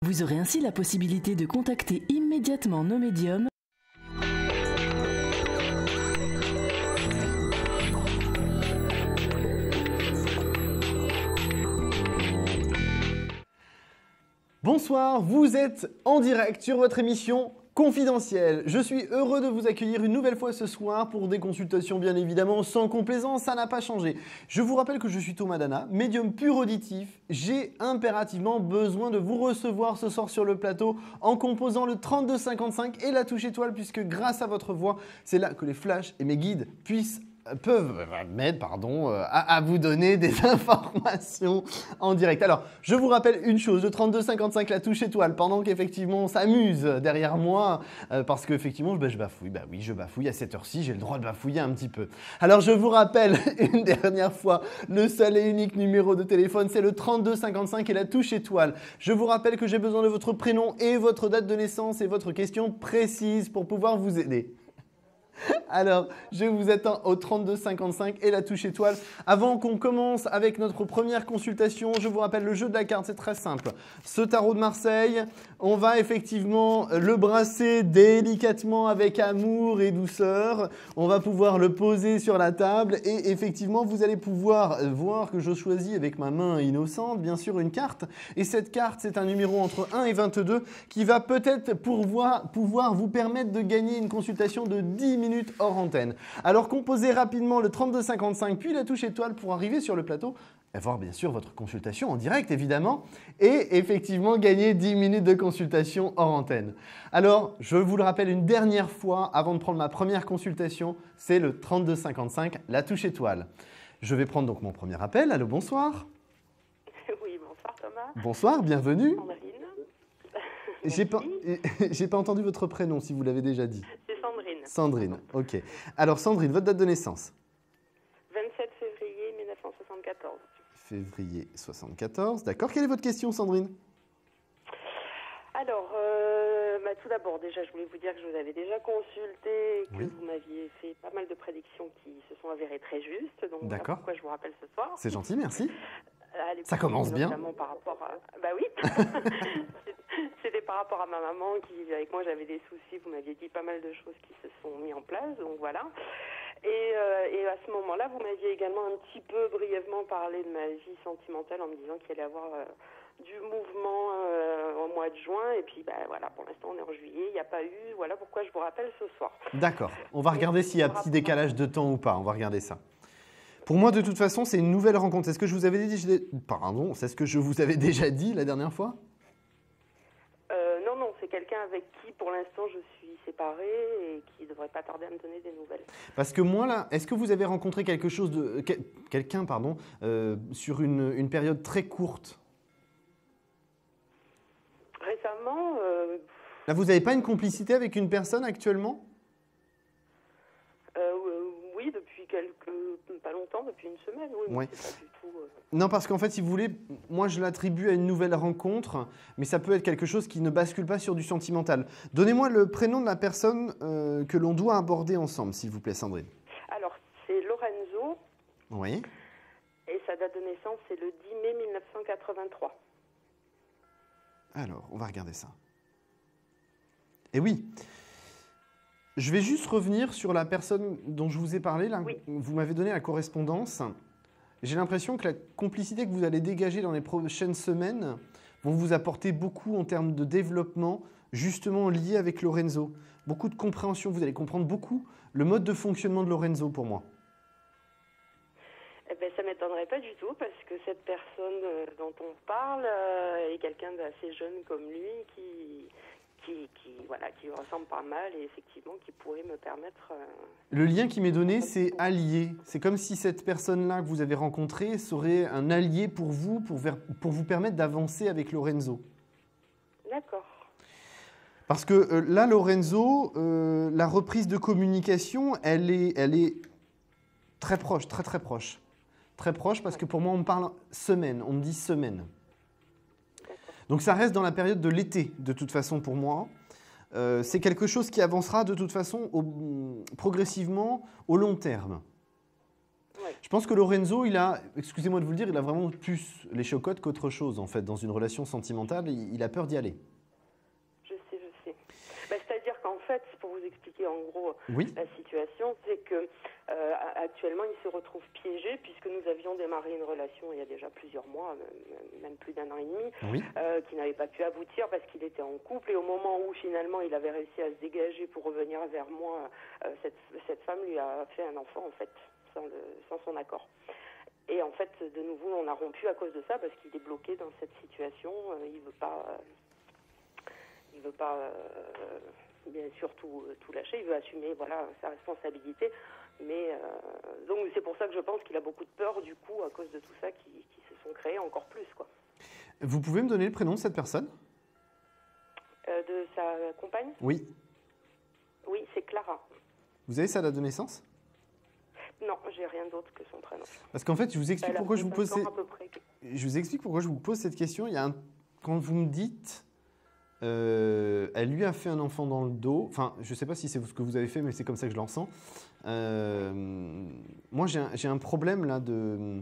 Vous aurez ainsi la possibilité de contacter immédiatement nos médiums. Bonsoir, vous êtes en direct sur votre émission Confidentielle. Je suis heureux de vous accueillir une nouvelle fois ce soir pour des consultations bien évidemment sans complaisance, ça n'a pas changé. Je vous rappelle que je suis Thomas Dana, médium pur auditif. J'ai impérativement besoin de vous recevoir ce soir sur le plateau en composant le 3255 et la touche étoile puisque grâce à votre voix, c'est là que les flashs et mes guides peuvent m'aider à vous donner des informations en direct. Alors, je vous rappelle une chose, le 3255, la touche étoile, pendant qu'effectivement on s'amuse derrière moi, parce qu'effectivement je bafouille. Bah oui, je bafouille à cette heure-ci, j'ai le droit de bafouiller un petit peu. Alors, je vous rappelle une dernière fois, le seul et unique numéro de téléphone, c'est le 3255 et la touche étoile. Je vous rappelle que j'ai besoin de votre prénom et votre date de naissance et votre question précise pour pouvoir vous aider. Alors, je vous attends au 3255 et la touche étoile. Avant qu'on commence avec notre première consultation, je vous rappelle le jeu de la carte, c'est très simple. Ce tarot de Marseille, on va effectivement le brasser délicatement avec amour et douceur. On va pouvoir le poser sur la table et effectivement, vous allez pouvoir voir que je choisis avec ma main innocente, bien sûr, une carte. Et cette carte, c'est un numéro entre 1 et 22 qui va peut-être pouvoir vous permettre de gagner une consultation de 10 minutes hors antenne. Alors composez rapidement le 3255 puis la touche étoile pour arriver sur le plateau et voir bien sûr votre consultation en direct évidemment et effectivement gagner 10 minutes de consultation hors antenne. Alors je vous le rappelle une dernière fois avant de prendre ma première consultation, c'est le 3255, la touche étoile. Je vais prendre donc mon premier appel. Allô, bonsoir. Oui, bonsoir Thomas. Bonsoir, bienvenue. Sandrine. J'ai pas entendu votre prénom si vous l'avez déjà dit. C'est Sandrine. Sandrine, ok. Alors Sandrine, votre date de naissance? 27 février 1974. Février 74, d'accord. Quelle est votre question, Sandrine? Alors, tout d'abord, déjà, je voulais vous dire que je vous avais déjà consulté, que Oui. vous m'aviez fait pas mal de prédictions qui se sont avérées très justes. Donc, voilà D'accord. pourquoi je vous rappelle ce soir. C'est gentil, merci. À l'époque, Ça commence bien. Notamment par rapport à... Bah oui. C'était par rapport à ma maman qui, avec moi, j'avais des soucis. Vous m'aviez dit pas mal de choses qui se sont mises en place. Donc, voilà. Et à ce moment-là, vous m'aviez également un petit peu brièvement parlé de ma vie sentimentale en me disant qu'il allait y avoir du mouvement au mois de juin. Et puis, voilà, pour l'instant, on est en juillet. Il n'y a pas eu. Voilà pourquoi je vous rappelle ce soir. D'accord. On va regarder s'il y a un petit décalage de temps ou pas. On va regarder ça. Pour moi, de toute façon, c'est une nouvelle rencontre. C'est ce que je vous avais dit. Pardon, c'est ce que je vous avais déjà dit la dernière fois? Non, c'est quelqu'un avec qui, pour l'instant, je suis séparée et qui ne devrait pas tarder à me donner des nouvelles. Parce que moi, là, est-ce que vous avez rencontré quelqu'un sur une période très courte? Récemment, Là, vous n'avez pas une complicité avec une personne actuellement? oui, depuis pas longtemps, depuis une semaine, oui, Ouais. mais c'est pas du tout... Non, parce qu'en fait, si vous voulez, moi, je l'attribue à une nouvelle rencontre, mais ça peut être quelque chose qui ne bascule pas sur du sentimental. Donnez-moi le prénom de la personne que l'on doit aborder ensemble, s'il vous plaît, Sandrine. Alors, c'est Lorenzo, Oui. et sa date de naissance, c'est le 10 mai 1983. Alors, on va regarder ça. Et oui, je vais juste revenir sur la personne dont je vous ai parlé. Là. Oui. Vous m'avez donné la correspondance. J'ai l'impression que la complicité que vous allez dégager dans les prochaines semaines vont vous apporter beaucoup en termes de développement, justement lié avec Lorenzo. Beaucoup de compréhension, vous allez comprendre beaucoup le mode de fonctionnement de Lorenzo pour moi. Eh ben, ça ne m'étonnerait pas du tout, parce que cette personne dont on parle est quelqu'un d'assez jeune comme lui, qui ressemble pas mal et effectivement qui pourrait me permettre... Le lien qui m'est donné, c'est allié. C'est comme si cette personne-là que vous avez rencontrée serait un allié pour vous, pour vous permettre d'avancer avec Lorenzo. D'accord. Parce que là, Lorenzo, la reprise de communication, elle est très proche, très très proche. Très proche parce que pour moi, on me parle semaine, on me dit semaine. Donc ça reste dans la période de l'été, de toute façon pour moi. C'est quelque chose qui avancera de toute façon progressivement au long terme. Oui. Je pense que Lorenzo, il a, excusez-moi de vous le dire, il a vraiment plus les chocottes qu'autre chose, en fait. Dans une relation sentimentale, il a peur d'y aller. Je sais. C'est-à-dire qu'en fait, pour vous expliquer en gros Oui. la situation, c'est que actuellement, il se retrouve piégé puisque nous avions démarré une relation il y a déjà plusieurs mois, même plus d'1 an et demi, Oui. qui n'avait pas pu aboutir parce qu'il était en couple. Et au moment où finalement il avait réussi à se dégager pour revenir vers moi, cette femme lui a fait un enfant en fait, sans son accord. Et en fait, de nouveau, on a rompu à cause de ça parce qu'il est bloqué dans cette situation. Il veut pas bien sûr tout lâcher. Il veut assumer sa responsabilité. Mais donc c'est pour ça que je pense qu'il a beaucoup de peur du coup à cause de tout ça qui se sont créés encore plus quoi. Vous pouvez me donner le prénom de cette personne? De sa compagne? Oui. Oui, c'est Clara. Vous avez sa date de naissance? Non, j'ai rien d'autre que son prénom. Parce qu'en fait, je vous explique pourquoi je vous pose cette question. Quand vous me dites, elle lui a fait un enfant dans le dos. Enfin, je ne sais pas si c'est ce que vous avez fait, mais c'est comme ça que je le ressens. Moi, j'ai un problème là de.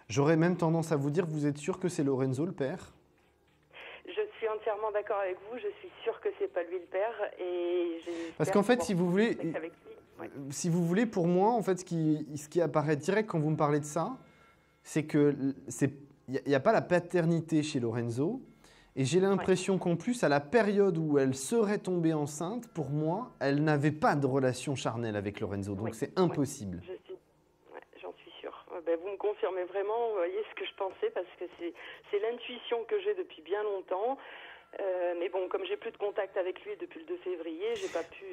J'aurais même tendance à vous dire, vous êtes sûr que c'est Lorenzo le père? Je suis entièrement d'accord avec vous. Je suis sûre que c'est pas lui le père et parce qu'en fait, si vous voulez. Avec lui. Ouais. Si vous voulez, pour moi, en fait, ce qui apparaît direct quand vous me parlez de ça, c'est que il n'y a pas la paternité chez Lorenzo. Et j'ai l'impression qu'en plus, à la période où elle serait tombée enceinte, pour moi, elle n'avait pas de relation charnelle avec Lorenzo. Donc c'est impossible. J'en suis sûre. Vous me confirmez vraiment, vous voyez ce que je pensais, parce que c'est l'intuition que j'ai depuis bien longtemps. Mais bon, comme j'ai plus de contact avec lui depuis le 2 février, j'ai pas pu...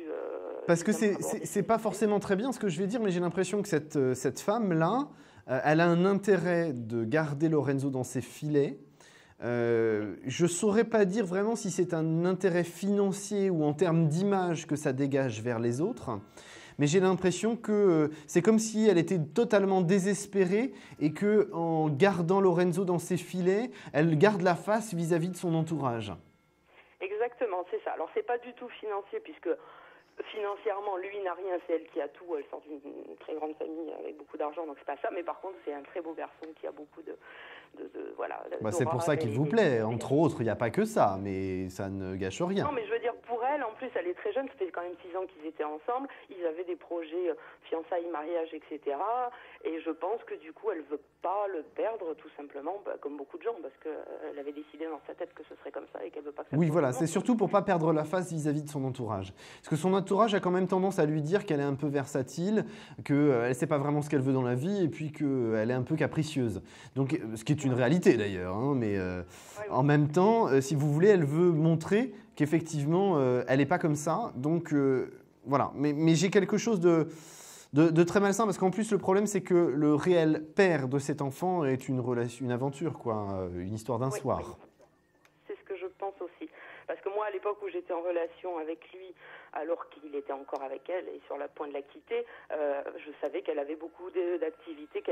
Parce que c'est pas forcément très bien ce que je vais dire, mais j'ai l'impression que cette femme-là, elle a un intérêt de garder Lorenzo dans ses filets. Je ne saurais pas dire vraiment si c'est un intérêt financier ou en termes d'image que ça dégage vers les autres. Mais j'ai l'impression que c'est comme si elle était totalement désespérée et qu'en gardant Lorenzo dans ses filets, elle garde la face vis-à-vis de son entourage. Exactement, c'est ça. Alors, c'est pas du tout financier puisque financièrement, lui n'a rien, c'est elle qui a tout. Elle sort d'une très grande famille avec beaucoup d'argent, donc c'est pas ça. Mais par contre, c'est un très beau garçon qui a beaucoup de voilà. C'est pour ça qu'il vous plaît. Entre autres, il n'y a pas que ça, mais ça ne gâche rien. Non, mais je veux dire, pour elle, en plus, elle est très jeune. Ça fait quand même 6 ans qu'ils étaient ensemble. Ils avaient des projets fiançailles, mariage, etc. Et je pense que du coup, elle veut pas le perdre, tout simplement, comme beaucoup de gens, parce qu'elle avait décidé dans sa tête que ce serait comme ça et qu'elle veut pas que ça. Oui, voilà, c'est surtout pour pas perdre la face vis-à-vis de son entourage. Parce que son entourage a quand même tendance à lui dire qu'elle est un peu versatile, qu'elle ne sait pas vraiment ce qu'elle veut dans la vie et puis qu'elle est un peu capricieuse. Donc, ce qui est une réalité d'ailleurs, hein, mais en même temps, si vous voulez, elle veut montrer qu'effectivement, elle n'est pas comme ça. Donc, voilà. Mais j'ai quelque chose de très malsain parce qu'en plus, le problème, c'est que le réel père de cet enfant est une aventure, quoi, une histoire d'un soir. Oui. C'est ce que je pense aussi. Parce que moi, à l'époque où j'étais en relation avec lui, alors qu'il était encore avec elle et sur le point de la quitter, je savais qu'elle avait beaucoup d'activités,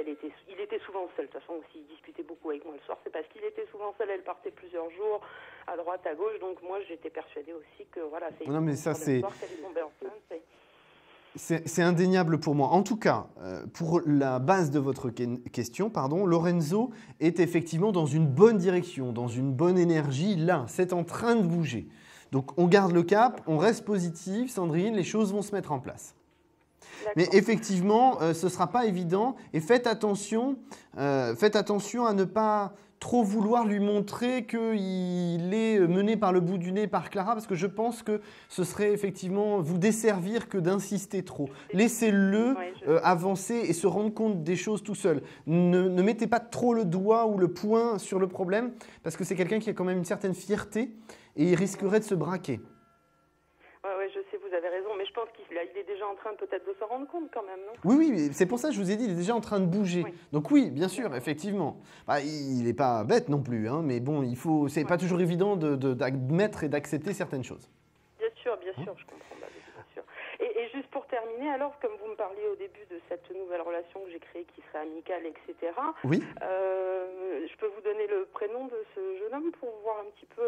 il était souvent seul. De toute façon, s'il discutait beaucoup avec moi le soir, c'est parce qu'il était souvent seul. Elle partait plusieurs jours à droite, à gauche. Donc moi, j'étais persuadée aussi que voilà, c'est non, mais ça, c'est... qu'elle est tombée enceinte. C'est indéniable pour moi. En tout cas, pour la base de votre question, Lorenzo est effectivement dans une bonne direction, dans une bonne énergie. Là, c'est en train de bouger. Donc, on garde le cap, on reste positif, Sandrine, les choses vont se mettre en place. Mais effectivement, ce ne sera pas évident. Et faites attention à ne pas trop vouloir lui montrer qu'il est mené par le bout du nez par Clara, parce que je pense que ce serait effectivement vous desservir que d'insister trop. Laissez-le avancer et se rendre compte des choses tout seul. Ne mettez pas trop le doigt ou le poing sur le problème, parce que c'est quelqu'un qui a quand même une certaine fierté et il risquerait de se braquer. Oui, je sais, vous avez raison, mais je pense qu'il est déjà en train peut-être de se rendre compte quand même, non? Oui, c'est pour ça que je vous ai dit, il est déjà en train de bouger. Oui. Donc oui, bien sûr, effectivement. Il n'est pas bête non plus, hein, mais bon, c'est pas toujours évident d'admettre et d'accepter certaines choses. Bien sûr, je comprends, bien sûr. Et juste pour terminer, alors, comme vous me parliez au début de cette nouvelle relation que j'ai créée qui serait amicale, etc., oui. Je peux vous donner le prénom de ce jeune homme pour voir un petit peu...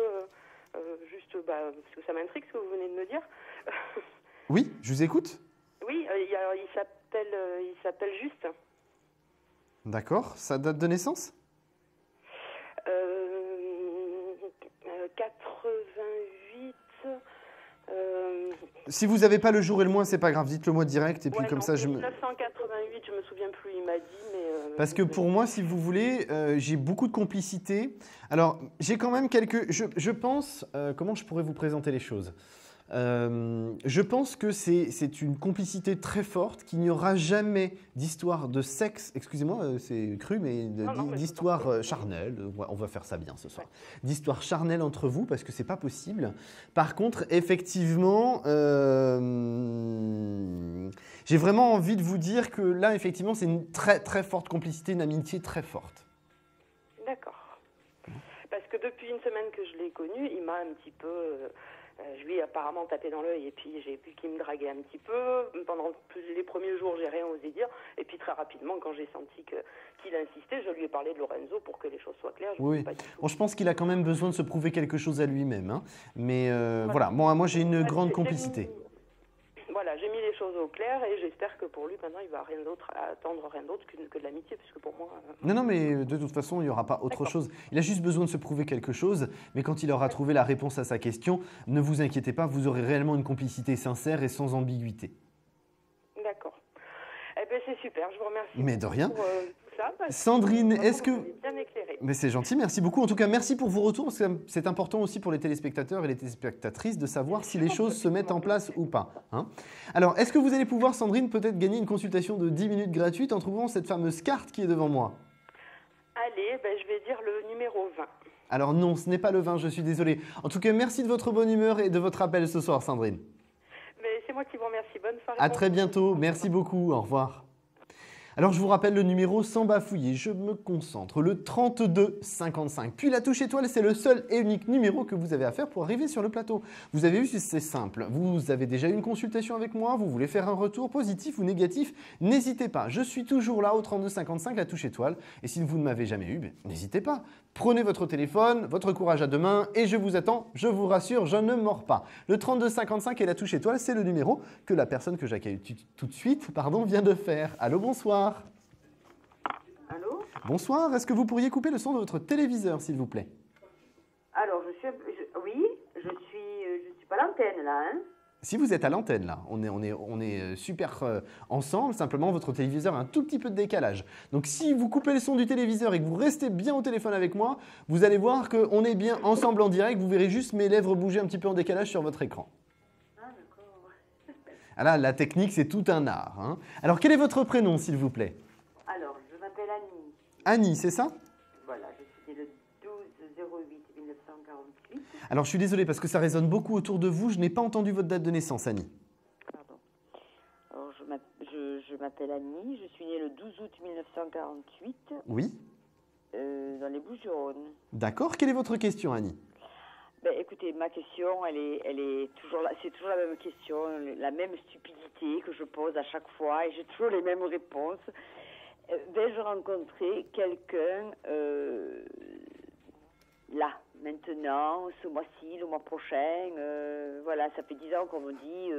parce que ça m'intrigue ce que vous venez de me dire. Oui, je vous écoute. Oui, il s'appelle Juste. D'accord. Sa date de naissance? 88. Si vous n'avez pas le jour et le mois, c'est pas grave. Dites-le moi direct et puis Ouais, comme non, ça, c'est 1988, je me souviens plus, il m'a dit, mais... Parce que pour moi, si vous voulez, j'ai beaucoup de complicité. Alors, j'ai quand même quelques... Je pense... comment je pourrais vous présenter les choses? Je pense que c'est une complicité très forte, qu'il n'y aura jamais d'histoire de sexe, excusez-moi, c'est cru, mais d'histoire charnelle, on va faire ça bien ce soir, d'histoire charnelle entre vous, parce que c'est pas possible. Par contre, effectivement, j'ai vraiment envie de vous dire que là, effectivement, c'est une très très forte complicité, une amitié très forte. D'accord. Parce que depuis une semaine que je l'ai connu, il m'a un petit peu... je lui ai apparemment tapé dans l'œil et puis j'ai vu qu'il me draguait un petit peu. Pendant les premiers jours, j'ai rien osé dire. Et puis très rapidement, quand j'ai senti qu'il insistait, je lui ai parlé de Lorenzo pour que les choses soient claires. Oui. Bon, je pense qu'il a quand même besoin de se prouver quelque chose à lui-même. Hein. Mais voilà, moi j'ai une grande complicité. Voilà, j'ai mis les choses au clair et j'espère que pour lui, maintenant, il va rien d'autre, attendre rien d'autre que de l'amitié, puisque pour moi... Non, mais de toute façon, il n'y aura pas autre chose. Il a juste besoin de se prouver quelque chose, mais quand il aura trouvé la réponse à sa question, ne vous inquiétez pas, vous aurez réellement une complicité sincère et sans ambiguïté. D'accord. Eh bien, c'est super, je vous remercie. Mais de rien. Pour, ça, Sandrine, est-ce que... Bien éclairé. Mais c'est gentil, merci beaucoup. En tout cas, merci pour vos retours, parce que c'est important aussi pour les téléspectateurs et les téléspectatrices de savoir si les choses se mettent en place ou pas. Hein. Alors, est-ce que vous allez pouvoir, Sandrine, peut-être gagner une consultation de 10 minutes gratuite en trouvant cette fameuse carte qui est devant moi? Allez, ben, je vais dire le numéro 20. Alors non, ce n'est pas le 20, je suis désolé. En tout cas, merci de votre bonne humeur et de votre appel ce soir, Sandrine. Mais c'est moi qui vous remercie. Bonne soirée. À très bientôt, merci beaucoup, au revoir. Alors je vous rappelle le numéro sans bafouiller, je me concentre, le 3255. Puis la touche étoile, c'est le seul et unique numéro que vous avez à faire pour arriver sur le plateau. Vous avez vu, c'est simple, vous avez déjà eu une consultation avec moi, vous voulez faire un retour positif ou négatif, n'hésitez pas, je suis toujours là au 3255, la touche étoile. Et si vous ne m'avez jamais eu, n'hésitez pas. Prenez votre téléphone, votre courage à deux mains et je vous attends, je vous rassure, je ne mords pas. Le 3255 et la touche étoile, c'est le numéro que la personne que j'accueille tout de suite vient de faire. Allô, bonsoir. Allô? Bonsoir, est-ce que vous pourriez couper le son de votre téléviseur, s'il vous plaît? Alors, oui, je suis pas à l'antenne, là, hein? Si vous êtes à l'antenne, là, on est super ensemble, simplement votre téléviseur a un tout petit peu de décalage. Donc si vous coupez le son du téléviseur et que vous restez bien au téléphone avec moi, vous allez voir qu'on est bien ensemble en direct, vous verrez juste mes lèvres bouger un petit peu en décalage sur votre écran. Ah, d'accord. Ah là, la technique, c'est tout un art. Hein. Alors, quel est votre prénom, s'il vous plaît? Alors, je m'appelle Annie. Annie, c'est ça? Voilà, je suis née le 12/08/1948. Alors, je suis désolé parce que ça résonne beaucoup autour de vous. Je n'ai pas entendu votre date de naissance, Annie. Pardon. Alors, je m'appelle Annie, je suis née le 12 août 1948 Oui. dans les Bouches-du-Rhône. D'accord. Quelle est votre question, Annie? Ben, écoutez, ma question, elle est toujours là, c'est toujours la même question, la même stupidité que je pose à chaque fois et j'ai toujours les mêmes réponses. Vais-je rencontrer quelqu'un là, maintenant, ce mois-ci, le mois prochain? Voilà, ça fait 10 ans qu'on me dit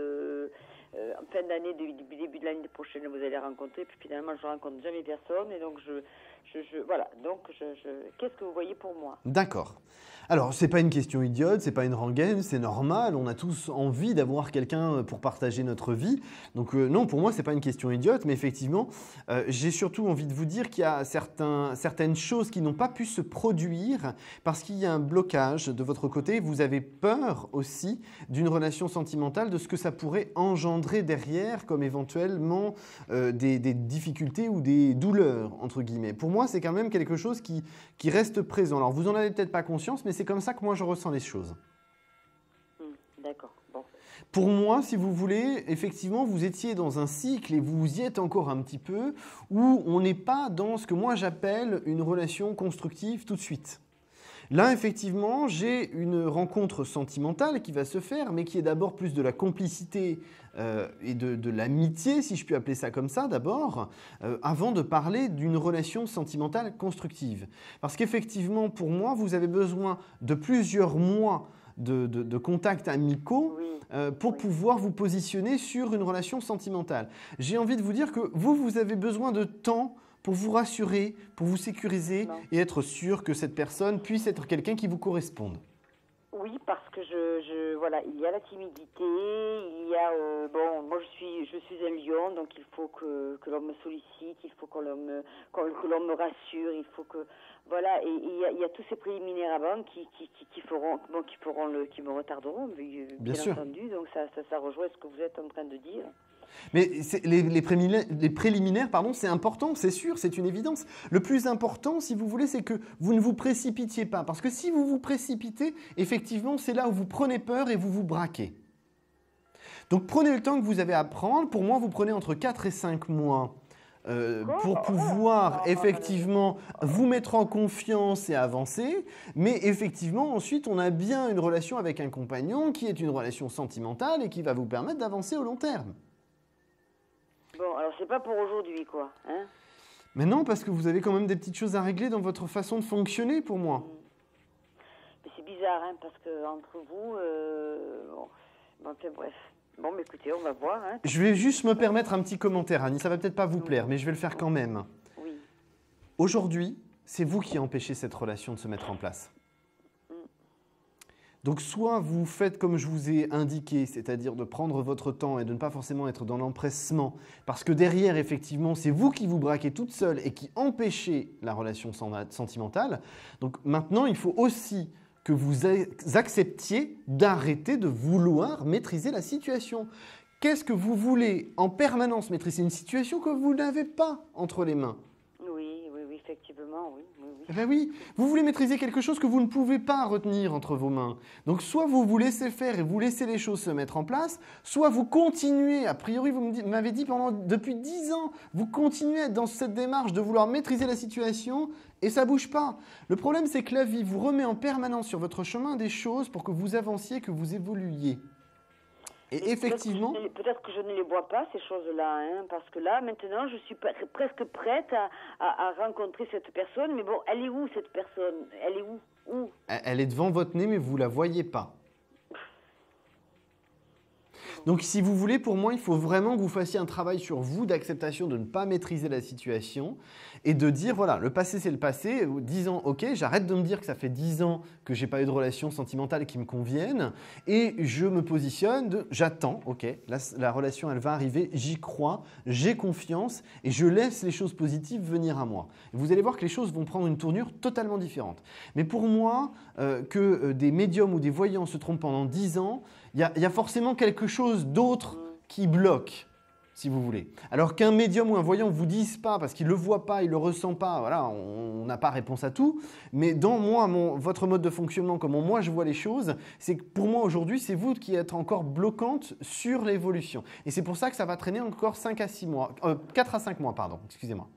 en fin d'année, début de l'année prochaine, vous allez rencontrer, puis finalement, je ne rencontre jamais personne et donc voilà, donc qu'est-ce que vous voyez pour moi? D'accord. Alors, c'est pas une question idiote, c'est pas une rengaine, c'est normal. On a tous envie d'avoir quelqu'un pour partager notre vie. Donc non, pour moi, c'est pas une question idiote, mais effectivement, j'ai surtout envie de vous dire qu'il y a certaines choses qui n'ont pas pu se produire parce qu'il y a un blocage de votre côté. Vous avez peur aussi d'une relation sentimentale, de ce que ça pourrait engendrer derrière, comme éventuellement des difficultés ou des douleurs, entre guillemets. Pour moi, c'est quand même quelque chose qui reste présent. Alors, vous en avez peut-être pas conscience, mais c'est comme ça que moi je ressens les choses. D'accord. Bon. Pour moi, si vous voulez, effectivement, vous étiez dans un cycle et vous y êtes encore un petit peu, où on n'est pas dans ce que moi j'appelle une relation constructive tout de suite. Là, effectivement, j'ai une rencontre sentimentale qui va se faire, mais qui est d'abord plus de la complicité et de l'amitié, si je puis appeler ça comme ça d'abord, avant de parler d'une relation sentimentale constructive. Parce qu'effectivement, pour moi, vous avez besoin de plusieurs mois de contacts amicaux pour pouvoir vous positionner sur une relation sentimentale. J'ai envie de vous dire que vous avez besoin de temps pour vous rassurer, pour vous sécuriser Non. et être sûr que cette personne puisse être quelqu'un qui vous corresponde. Oui, parce que voilà, il y a la timidité, il y a bon, moi je suis un lion, donc il faut que l'on me sollicite, il faut que l'on me rassure, il faut que voilà, et il y a tous ces préliminaires avant qui me retarderont, bien sûr. entendu. Donc ça rejoint ce que vous êtes en train de dire. Mais les préliminaires, pardon, c'est important, c'est sûr, c'est une évidence. Le plus important, si vous voulez, c'est que vous ne vous précipitiez pas. Parce que si vous vous précipitez, effectivement, c'est là où vous prenez peur et vous vous braquez. Donc prenez le temps que vous avez à prendre. Pour moi, vous prenez entre 4 et 5 mois pour pouvoir effectivement vous mettre en confiance et avancer. Mais effectivement, ensuite, on a bien une relation avec un compagnon qui est une relation sentimentale et qui va vous permettre d'avancer au long terme. Bon, alors c'est pas pour aujourd'hui, quoi, hein? Mais non, parce que vous avez quand même des petites choses à régler dans votre façon de fonctionner pour moi. Mais c'est bizarre, hein, parce que entre vous, bon, enfin, bref. Bon, mais écoutez, on va voir, hein. Je vais juste me permettre un petit commentaire, Annie. Ça va peut-être pas vous plaire, mais je vais le faire quand même. Oui. Aujourd'hui, c'est vous qui empêchez cette relation de se mettre en place. Donc soit vous faites comme je vous ai indiqué, c'est-à-dire de prendre votre temps et de ne pas forcément être dans l'empressement, parce que derrière, effectivement, c'est vous qui vous braquez toute seule et qui empêchez la relation sentimentale. Donc maintenant, il faut aussi que vous acceptiez d'arrêter de vouloir maîtriser la situation. Qu'est-ce que vous voulez en permanence maîtriser? Une situation que vous n'avez pas entre les mains. Oui, effectivement, oui. Eh ben oui, vous voulez maîtriser quelque chose que vous ne pouvez pas retenir entre vos mains. Donc soit vous laissez faire et vous laissez les choses se mettre en place, soit vous continuez, a priori vous m'avez dit depuis 10 ans, vous continuez à être dans cette démarche de vouloir maîtriser la situation et ça ne bouge pas. Le problème c'est que la vie vous remet en permanence sur votre chemin des choses pour que vous avanciez, que vous évoluiez. Et effectivement... Peut-être que je ne les vois pas, ces choses-là, hein, parce que là, maintenant, je suis presque prête à rencontrer cette personne. Mais bon, elle est où, cette personne? Elle est où? Elle est devant votre nez, mais vous ne la voyez pas. Donc, si vous voulez, pour moi, il faut vraiment que vous fassiez un travail sur vous d'acceptation de ne pas maîtriser la situation et de dire, voilà, le passé, c'est le passé. 10 ans, ok, j'arrête de me dire que ça fait 10 ans que je n'ai pas eu de relation sentimentale qui me convienne et je me positionne, j'attends, ok, la relation, elle va arriver, j'y crois, j'ai confiance et je laisse les choses positives venir à moi. Et vous allez voir que les choses vont prendre une tournure totalement différente. Mais pour moi, que des médiums ou des voyants se trompent pendant 10 ans, il y a forcément quelque chose d'autre qui bloque, si vous voulez. Alors qu'un médium ou un voyant ne vous dise pas, parce qu'il ne le voit pas, il ne le ressent pas, voilà, on n'a pas réponse à tout. Mais dans votre mode de fonctionnement, comment moi je vois les choses, c'est que pour moi aujourd'hui, c'est vous qui êtes encore bloquante sur l'évolution. Et c'est pour ça que ça va traîner encore 4 à 5 mois, pardon, excusez-moi.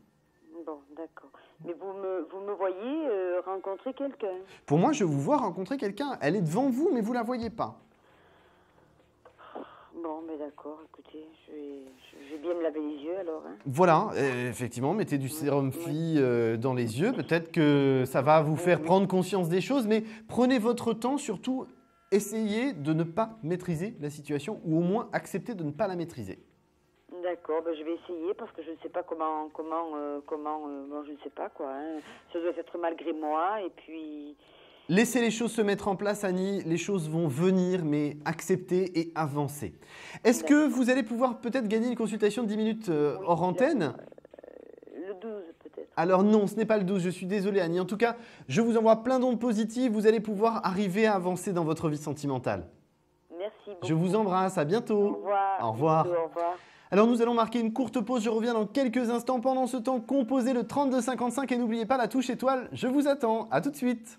Bon, d'accord. Mais vous me voyez rencontrer quelqu'un? Pour moi, je vous vois rencontrer quelqu'un. Elle est devant vous, mais vous ne la voyez pas. Bon, mais d'accord, écoutez, je vais bien me laver les yeux alors. Hein. Voilà, effectivement, mettez du sérum Phi dans les yeux. Peut-être que ça va vous faire prendre conscience des choses, mais prenez votre temps, surtout essayez de ne pas maîtriser la situation ou au moins accepter de ne pas la maîtriser. D'accord, ben je vais essayer parce que je ne sais pas comment bon, je ne sais pas quoi. Hein. Ça doit être malgré moi et puis... Laissez les choses se mettre en place, Annie. Les choses vont venir, mais accepter et avancer. Est-ce que vous allez pouvoir peut-être gagner une consultation de 10 minutes hors antenne? Le 12 peut-être. Alors non, ce n'est pas le 12, je suis désolé, Annie. En tout cas, je vous envoie plein d'ondes positives. Vous allez pouvoir arriver à avancer dans votre vie sentimentale. Merci beaucoup. Je vous embrasse, à bientôt. Au revoir. Au revoir. Au revoir. Alors nous allons marquer une courte pause, je reviens dans quelques instants. Pendant ce temps, composez le 3255 et n'oubliez pas la touche étoile. Je vous attends, à tout de suite.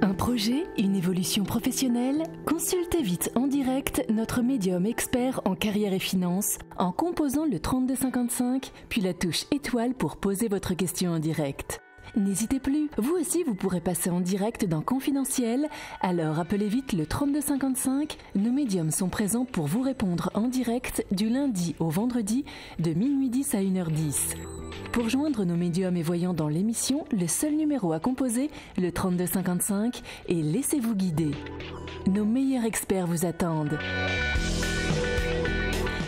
Un projet, une évolution professionnelle? Consultez vite en direct notre médium expert en carrière et finance en composant le 3255 puis la touche étoile pour poser votre question en direct. N'hésitez plus, vous aussi vous pourrez passer en direct dans Confidentiel, alors appelez vite le 3255, nos médiums sont présents pour vous répondre en direct du lundi au vendredi de minuit 10 à 1h10. Pour joindre nos médiums et voyants dans l'émission, le seul numéro à composer, le 3255, et laissez-vous guider. Nos meilleurs experts vous attendent.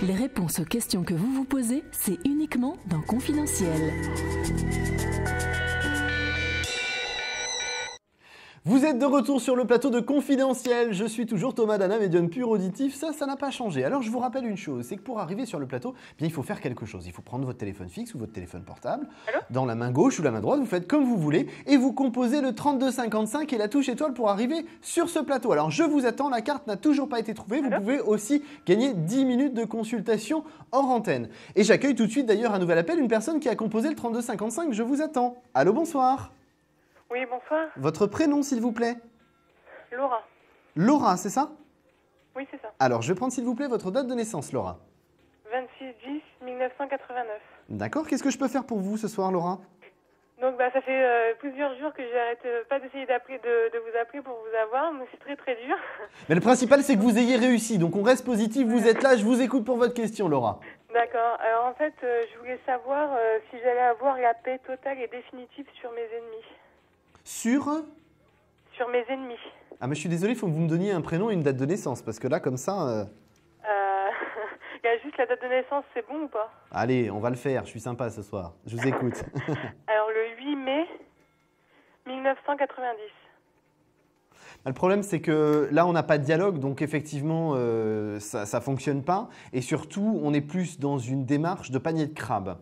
Les réponses aux questions que vous vous posez, c'est uniquement dans Confidentiel. Vous êtes de retour sur le plateau de Confidentiel. Je suis toujours Thomas Dana, médium pur auditif. Ça n'a pas changé. Alors, je vous rappelle une chose, c'est que pour arriver sur le plateau, bien, il faut faire quelque chose. Il faut prendre votre téléphone fixe ou votre téléphone portable. Dans la main gauche ou la main droite, vous faites comme vous voulez et vous composez le 3255 et la touche étoile pour arriver sur ce plateau. Alors, je vous attends. La carte n'a toujours pas été trouvée. Vous pouvez aussi gagner 10 minutes de consultation hors antenne. Et j'accueille tout de suite d'ailleurs un nouvel appel, une personne qui a composé le 3255. Je vous attends. Allô, bonsoir. Oui, bonsoir. Votre prénom, s'il vous plaît? Laura. Laura, c'est ça? Oui, c'est ça. Alors, je vais prendre, s'il vous plaît, votre date de naissance, Laura. 26/10/1989. D'accord. Qu'est-ce que je peux faire pour vous ce soir, Laura? Donc, ça fait plusieurs jours que j'arrête pas d'essayer de vous appeler pour vous avoir, mais c'est très très dur. Mais le principal, c'est que vous ayez réussi. Donc, on reste positif. Vous êtes là. Je vous écoute pour votre question, Laura. D'accord. Alors, en fait, je voulais savoir si j'allais avoir la paix totale et définitive sur mes ennemis. Sur mes ennemis. Ah, mais je suis désolé, il faut que vous me donniez un prénom et une date de naissance. Parce que là, comme ça... Il y a juste la date de naissance, c'est bon ou pas? Allez, on va le faire. Je suis sympa ce soir. Je vous écoute. Alors, le 8 mai 1990. Le problème, c'est que là, on n'a pas de dialogue. Donc, effectivement, ça ne fonctionne pas. Et surtout, on est plus dans une démarche de panier de crabe.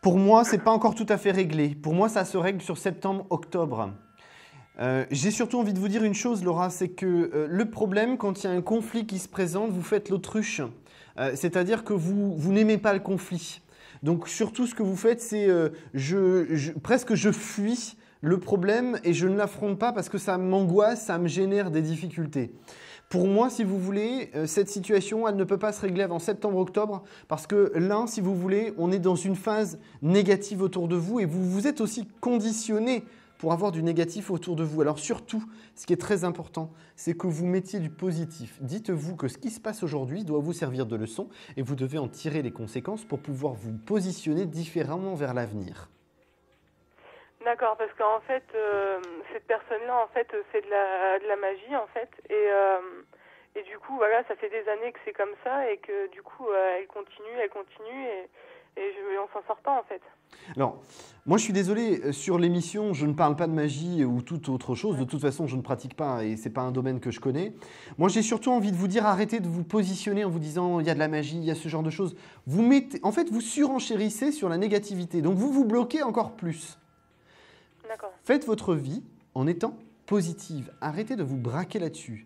Pour moi, ce n'est pas encore tout à fait réglé. Pour moi, ça se règle sur septembre-octobre. J'ai surtout envie de vous dire une chose, Laura, c'est que le problème, quand il y a un conflit qui se présente, vous faites l'autruche. C'est-à-dire que vous n'aimez pas le conflit. Donc, surtout, ce que vous faites, c'est presque je fuis le problème et je ne l'affronte pas parce que ça m'angoisse, ça me génère des difficultés. Pour moi, si vous voulez, cette situation, elle ne peut pas se régler avant septembre-octobre parce que là, si vous voulez, on est dans une phase négative autour de vous et vous êtes aussi conditionné pour avoir du négatif autour de vous. Alors surtout, ce qui est très important, c'est que vous mettiez du positif. Dites-vous que ce qui se passe aujourd'hui doit vous servir de leçon et vous devez en tirer les conséquences pour pouvoir vous positionner différemment vers l'avenir. D'accord, parce qu'en fait, cette personne-là, en fait, c'est de la magie, en fait, et du coup, voilà, ça fait des années que c'est comme ça, et que du coup, elle continue, et on s'en sort pas, en fait. Alors, moi, je suis désolé, sur l'émission, je ne parle pas de magie ou toute autre chose. De toute façon, je ne pratique pas et ce n'est pas un domaine que je connais. Moi, j'ai surtout envie de vous dire, arrêtez de vous positionner en vous disant, il y a de la magie, il y a ce genre de choses. En fait, vous surenchérissez sur la négativité, donc vous vous bloquez encore plus. D'accord. Faites votre vie en étant positive. Arrêtez de vous braquer là-dessus.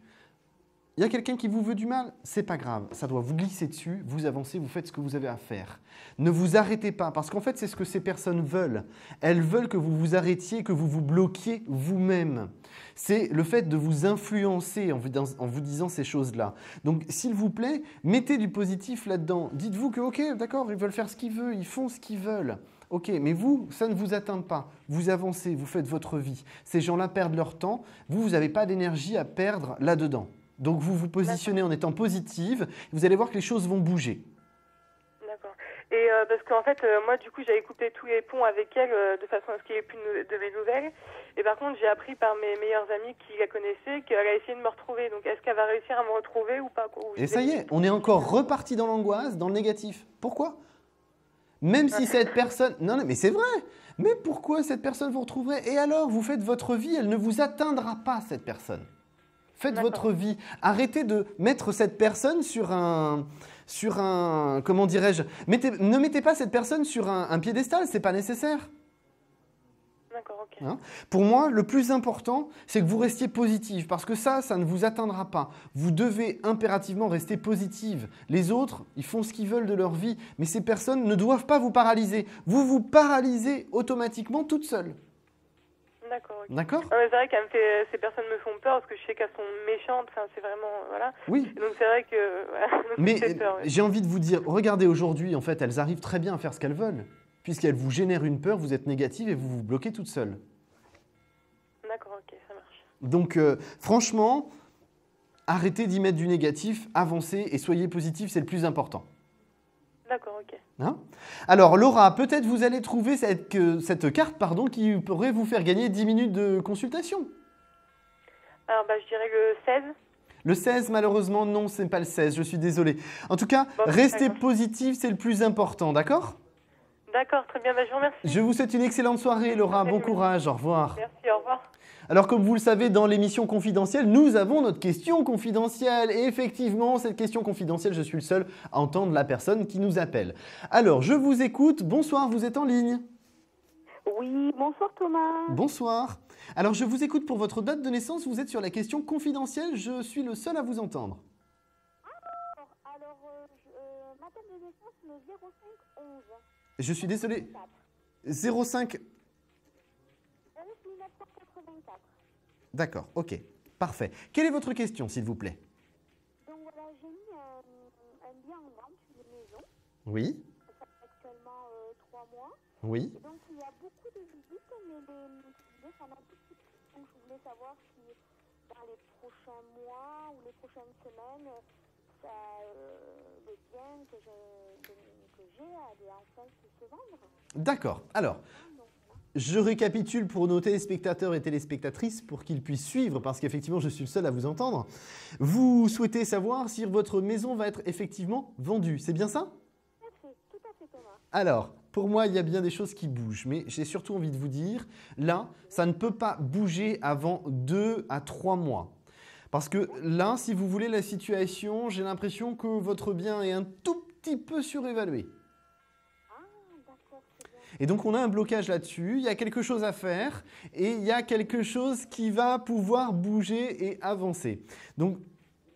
Il y a quelqu'un qui vous veut du mal, c'est pas grave. Ça doit vous glisser dessus, vous avancez, vous faites ce que vous avez à faire. Ne vous arrêtez pas, parce qu'en fait, c'est ce que ces personnes veulent. Elles veulent que vous vous arrêtiez, que vous vous bloquiez vous-même. C'est le fait de vous influencer en vous disant ces choses-là. Donc, s'il vous plaît, mettez du positif là-dedans. Dites-vous que, ok, d'accord, ils veulent faire ce qu'ils veulent, ils font ce qu'ils veulent. Ok, mais vous, ça ne vous atteint pas. Vous avancez, vous faites votre vie. Ces gens-là perdent leur temps. Vous n'avez pas d'énergie à perdre là-dedans. Donc, vous vous positionnez en étant positive. Vous allez voir que les choses vont bouger. D'accord. Et parce qu'en fait, moi, du coup, j'avais coupé tous les ponts avec elle de façon à ce qu'il n'y ait plus de mes nouvelles. Et par contre, j'ai appris par mes meilleurs amis qui la connaissaient qu'elle a essayé de me retrouver. Donc, est-ce qu'elle va réussir à me retrouver ou pas? Et ça y est, on est encore reparti dans l'angoisse, dans le négatif. Pourquoi? Même si cette personne... Non, mais c'est vrai. Mais pourquoi cette personne vous retrouverait? Et alors, vous faites votre vie, elle ne vous atteindra pas, cette personne. Faites votre vie. Arrêtez de mettre cette personne sur un comment dirais-je? Ne mettez pas cette personne sur un piédestal, ce n'est pas nécessaire. D'accord, ok. Hein? Pour moi, le plus important, c'est que vous restiez positive, parce que ça ne vous atteindra pas. Vous devez impérativement rester positive. Les autres, ils font ce qu'ils veulent de leur vie, mais ces personnes ne doivent pas vous paralyser. Vous vous paralysez automatiquement toute seule. D'accord. Okay. D'accord. C'est vrai que ces personnes me font peur parce que je sais qu'elles sont méchantes. Enfin, c'est vraiment voilà. Oui. Et donc c'est vrai que. Voilà, mais peur, j'ai envie de vous dire, regardez aujourd'hui, en fait, elles arrivent très bien à faire ce qu'elles veulent, puisqu'elles vous génèrent une peur, vous êtes négative et vous vous bloquez toute seule. D'accord, ok, ça marche. Donc, franchement, arrêtez d'y mettre du négatif, avancez et soyez positif, c'est le plus important. D'accord, ok. Hein? Alors, Laura, peut-être vous allez trouver cette carte qui pourrait vous faire gagner 10 minutes de consultation. Alors, je dirais le 16. Le 16, malheureusement, non, ce n'est pas le 16, je suis désolé. En tout cas, restez positif, c'est le plus important, d'accord? D'accord, très bien, je vous remercie. Je vous souhaite une excellente soirée, Laura. Bon courage, au revoir. Merci, au revoir. Alors, comme vous le savez, dans l'émission confidentielle, nous avons notre question confidentielle. Et effectivement, cette question confidentielle, je suis le seul à entendre la personne qui nous appelle. Alors, je vous écoute. Bonsoir, vous êtes en ligne. Oui, bonsoir Thomas. Bonsoir. Alors, je vous écoute pour votre date de naissance. Vous êtes sur la question confidentielle. Je suis le seul à vous entendre. Alors, ma date de naissance, le 05-11. Je suis désolé. 05. 1984. D'accord, ok. Parfait. Quelle est votre question, s'il vous plaît? Donc voilà, j'ai mis un bien en vente sur une maison. Oui, Ça fait actuellement 3 mois. oui. Et donc il y a beaucoup de visites, mais ça m'a tout petit peu. Donc je voulais savoir si dans les prochains mois ou les prochaines semaines, le bien que j'ai allait enfin se vendre. D'accord. Alors, je récapitule pour nos téléspectateurs et téléspectatrices pour qu'ils puissent suivre, parce qu'effectivement, je suis le seul à vous entendre. Vous souhaitez savoir si votre maison va être effectivement vendue, c'est bien ça? Tout à fait Thomas. Alors, pour moi, il y a bien des choses qui bougent, mais j'ai surtout envie de vous dire, là, ça ne peut pas bouger avant 2 à 3 mois. Parce que là, si vous voulez la situation, j'ai l'impression que votre bien est un tout petit peu surévalué. Et donc, on a un blocage là-dessus, il y a quelque chose à faire et il y a quelque chose qui va pouvoir bouger et avancer. Donc,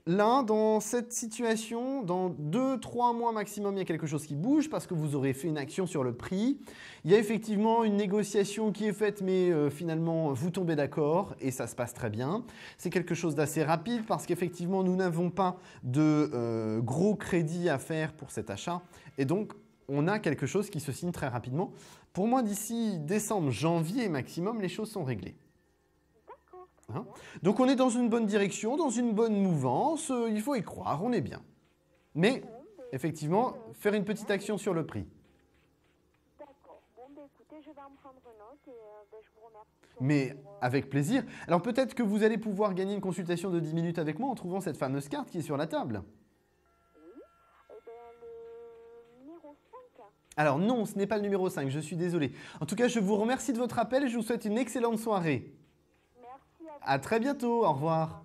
là, dans cette situation, dans 2-3 mois maximum, il y a quelque chose qui bouge parce que vous aurez fait une action sur le prix. Il y a effectivement une négociation qui est faite, mais finalement, vous tombez d'accord et ça se passe très bien. C'est quelque chose d'assez rapide parce qu'effectivement, nous n'avons pas de gros crédits à faire pour cet achat. Et donc, on a quelque chose qui se signe très rapidement. Pour moi, d'ici décembre, janvier maximum, les choses sont réglées. Hein? Donc on est dans une bonne direction, dans une bonne mouvance, il faut y croire, on est bien. Mais effectivement, faire une petite action sur le prix. D'accord. Bon, écoutez, je vais en prendre note et je vous remercie. Mais avec plaisir. Alors peut-être que vous allez pouvoir gagner une consultation de 10 minutes avec moi en trouvant cette fameuse carte qui est sur la table. Le numéro 5. Alors non, ce n'est pas le numéro 5, je suis désolé. En tout cas, je vous remercie de votre appel et je vous souhaite une excellente soirée. À très bientôt, au revoir.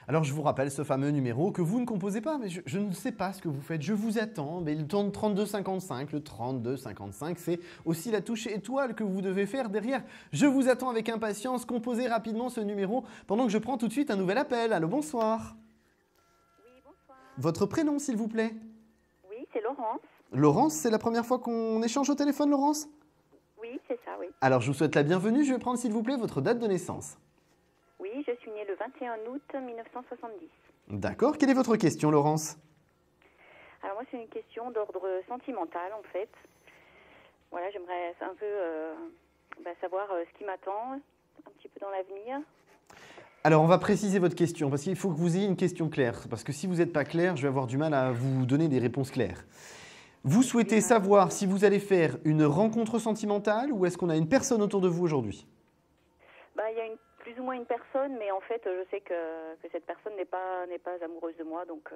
Alors je vous rappelle ce fameux numéro que vous ne composez pas, mais je ne sais pas ce que vous faites, je vous attends, mais le 3255, le 3255, c'est aussi la touche étoile que vous devez faire derrière. Je vous attends avec impatience, composez rapidement ce numéro pendant que je prends tout de suite un nouvel appel. Allô, bonsoir. Oui, bonsoir. Votre prénom, s'il vous plaît? Oui, c'est Laurence. Laurence, c'est la première fois qu'on échange au téléphone, Laurence? Oui, c'est ça, oui. Alors je vous souhaite la bienvenue, je vais prendre s'il vous plaît votre date de naissance. Oui, je suis née le 21 août 1970. D'accord, quelle est votre question, Laurence? Alors moi, c'est une question d'ordre sentimental, en fait. Voilà, j'aimerais un peu savoir ce qui m'attend un petit peu dans l'avenir. Alors, on va préciser votre question, parce qu'il faut que vous ayez une question claire. Parce que si vous n'êtes pas clair, je vais avoir du mal à vous donner des réponses claires. Vous souhaitez savoir si vous allez faire une rencontre sentimentale ou est-ce qu'on a une personne autour de vous aujourd'hui? Il y a plus ou moins une personne, mais en fait, je sais que cette personne n'est pas amoureuse de moi, donc...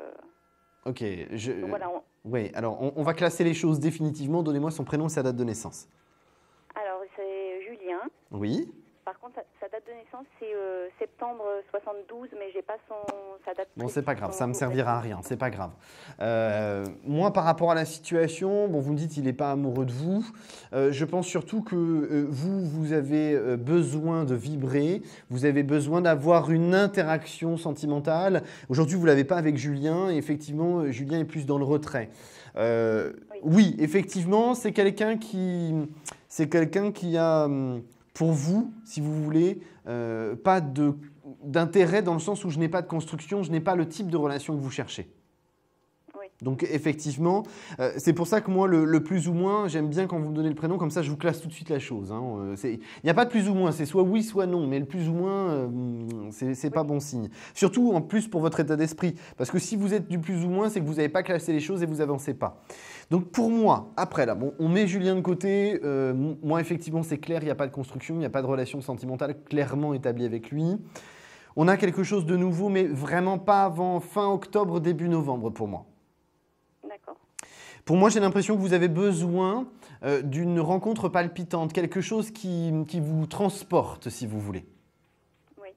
Ok, donc voilà, oui, alors on va classer les choses définitivement. Donnez-moi son prénom et sa date de naissance. Alors, c'est Julien. Oui. Par contre, sa date de naissance, c'est septembre 72, mais j'ai pas sa date. Bon, c'est pas grave, ça me servira à rien, c'est pas grave. Moi, par rapport à la situation, bon, vous me dites qu'il n'est pas amoureux de vous. Je pense surtout que vous avez besoin de vibrer, vous avez besoin d'avoir une interaction sentimentale. Aujourd'hui, vous ne l'avez pas avec Julien, et effectivement, Julien est plus dans le retrait. Oui, effectivement, c'est quelqu'un qui a... pour vous, si vous voulez, pas d'intérêt dans le sens où je n'ai pas de construction, je n'ai pas le type de relation que vous cherchez. Oui. Donc effectivement, c'est pour ça que moi, le plus ou moins, j'aime bien quand vous me donnez le prénom, comme ça je vous classe tout de suite la chose. Hein. Il n'y a pas de plus ou moins, c'est soit oui, soit non, mais le plus ou moins, c'est pas bon signe. Surtout en plus pour votre état d'esprit, parce que si vous êtes du plus ou moins, c'est que vous n'avez pas classé les choses et vous avancez pas. Donc pour moi, après là, bon, on met Julien de côté. Moi, effectivement, c'est clair, il n'y a pas de construction, il n'y a pas de relation sentimentale clairement établie avec lui. On a quelque chose de nouveau, mais vraiment pas avant fin octobre, début novembre pour moi. D'accord. Pour moi, j'ai l'impression que vous avez besoin d'une rencontre palpitante, quelque chose qui vous transporte, si vous voulez. Oui.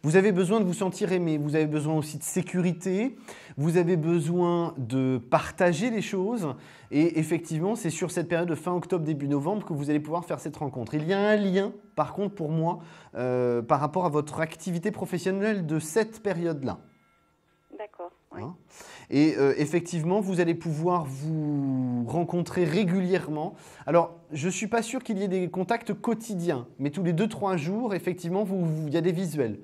Vous avez besoin de vous sentir aimé, vous avez besoin aussi de sécurité, vous avez besoin de partager les choses. Et effectivement, c'est sur cette période de fin octobre, début novembre que vous allez pouvoir faire cette rencontre. Il y a un lien, par contre, pour moi, par rapport à votre activité professionnelle de cette période-là. D'accord. Oui. Hein. Et effectivement, vous allez pouvoir vous rencontrer régulièrement. Alors, je ne suis pas sûr qu'il y ait des contacts quotidiens, mais tous les 2-3 jours, effectivement, il y a des visuels.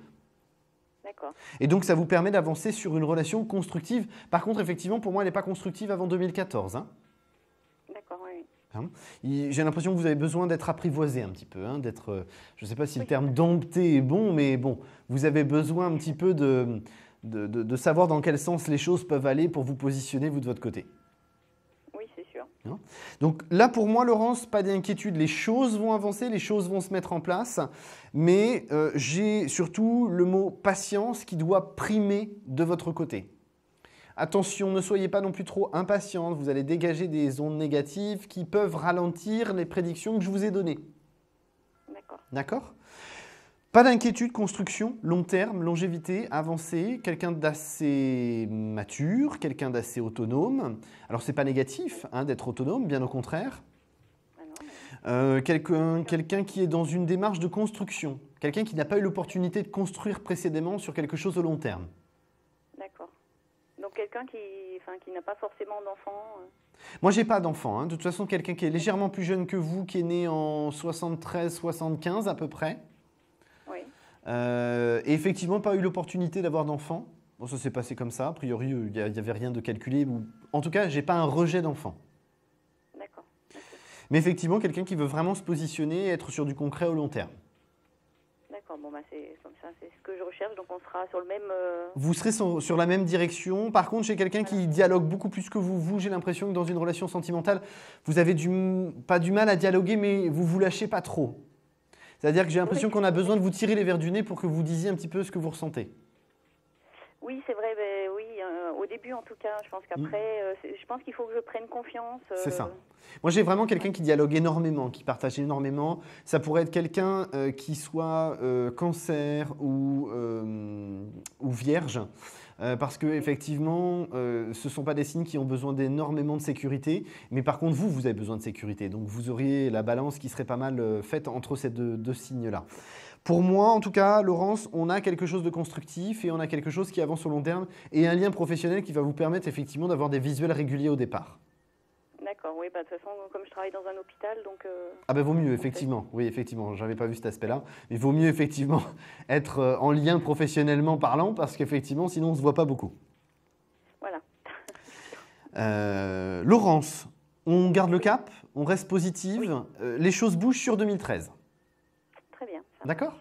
D'accord. Et donc, ça vous permet d'avancer sur une relation constructive. Par contre, effectivement, pour moi, elle n'est pas constructive avant 2014. Hein. D'accord, oui. Hein. J'ai l'impression que vous avez besoin d'être apprivoisé un petit peu, hein, d'être, je ne sais pas si le terme dompté est bon, mais bon, vous avez besoin un petit peu de savoir dans quel sens les choses peuvent aller pour vous positionner, vous, de votre côté. Oui, c'est sûr. Hein. Donc là, pour moi, Laurence, pas d'inquiétude, les choses vont avancer, les choses vont se mettre en place, mais j'ai surtout le mot patience qui doit primer de votre côté. Attention, ne soyez pas non plus trop impatiente, vous allez dégager des ondes négatives qui peuvent ralentir les prédictions que je vous ai données. D'accord. D'accord ? Pas d'inquiétude, construction, long terme, longévité, avancée, quelqu'un d'assez mature, quelqu'un d'assez autonome. Alors, ce n'est pas négatif hein, d'être autonome, bien au contraire. Quelqu'un qui est dans une démarche de construction, quelqu'un qui n'a pas eu l'opportunité de construire précédemment sur quelque chose au long terme. D'accord. Donc, quelqu'un qui n'a pas forcément d'enfant. Moi, je n'ai pas d'enfant. Hein. De toute façon, quelqu'un qui est légèrement plus jeune que vous, qui est né en 73-75 à peu près. Oui. Et effectivement, pas eu l'opportunité d'avoir d'enfant. Bon, ça s'est passé comme ça. A priori, il n'y avait rien de calculé. En tout cas, je n'ai pas un rejet d'enfant. D'accord. Okay. Mais effectivement, quelqu'un qui veut vraiment se positionner et être sur du concret au long terme. D'accord. Bon, c'est ce que je recherche. Donc, on sera sur le même... Vous serez sur la même direction. Par contre, chez quelqu'un qui dialogue beaucoup plus que vous, j'ai l'impression que dans une relation sentimentale, vous avez pas du mal à dialoguer, mais vous vous lâchez pas trop. C'est-à-dire que j'ai l'impression qu'on a besoin de vous tirer les verres du nez pour que vous disiez un petit peu ce que vous ressentez. Oui, c'est vrai. Oui, au début, en tout cas. Je pense qu'après, je pense qu'il faut que je prenne confiance. C'est ça. Moi, j'ai vraiment quelqu'un qui dialogue énormément, qui partage énormément. Ça pourrait être quelqu'un qui soit cancer ou vierge. Parce qu'effectivement, ce ne sont pas des signes qui ont besoin d'énormément de sécurité. Mais par contre, vous avez besoin de sécurité. Donc, vous auriez la balance qui serait pas mal faite entre ces deux signes-là. Pour moi, en tout cas, Laurence, on a quelque chose de constructif et on a quelque chose qui avance au long terme et un lien professionnel qui va vous permettre effectivement d'avoir des visuels réguliers au départ. D'accord, oui, de toute façon, comme je travaille dans un hôpital, donc... vaut mieux, effectivement. Oui, effectivement, je n'avais pas vu cet aspect-là. Mais il vaut mieux, effectivement, être en lien professionnellement parlant parce qu'effectivement, sinon, on ne se voit pas beaucoup. Voilà. Laurence, on garde le cap, on reste positive. Oui. Les choses bougent sur 2013. Très bien. D'accord ?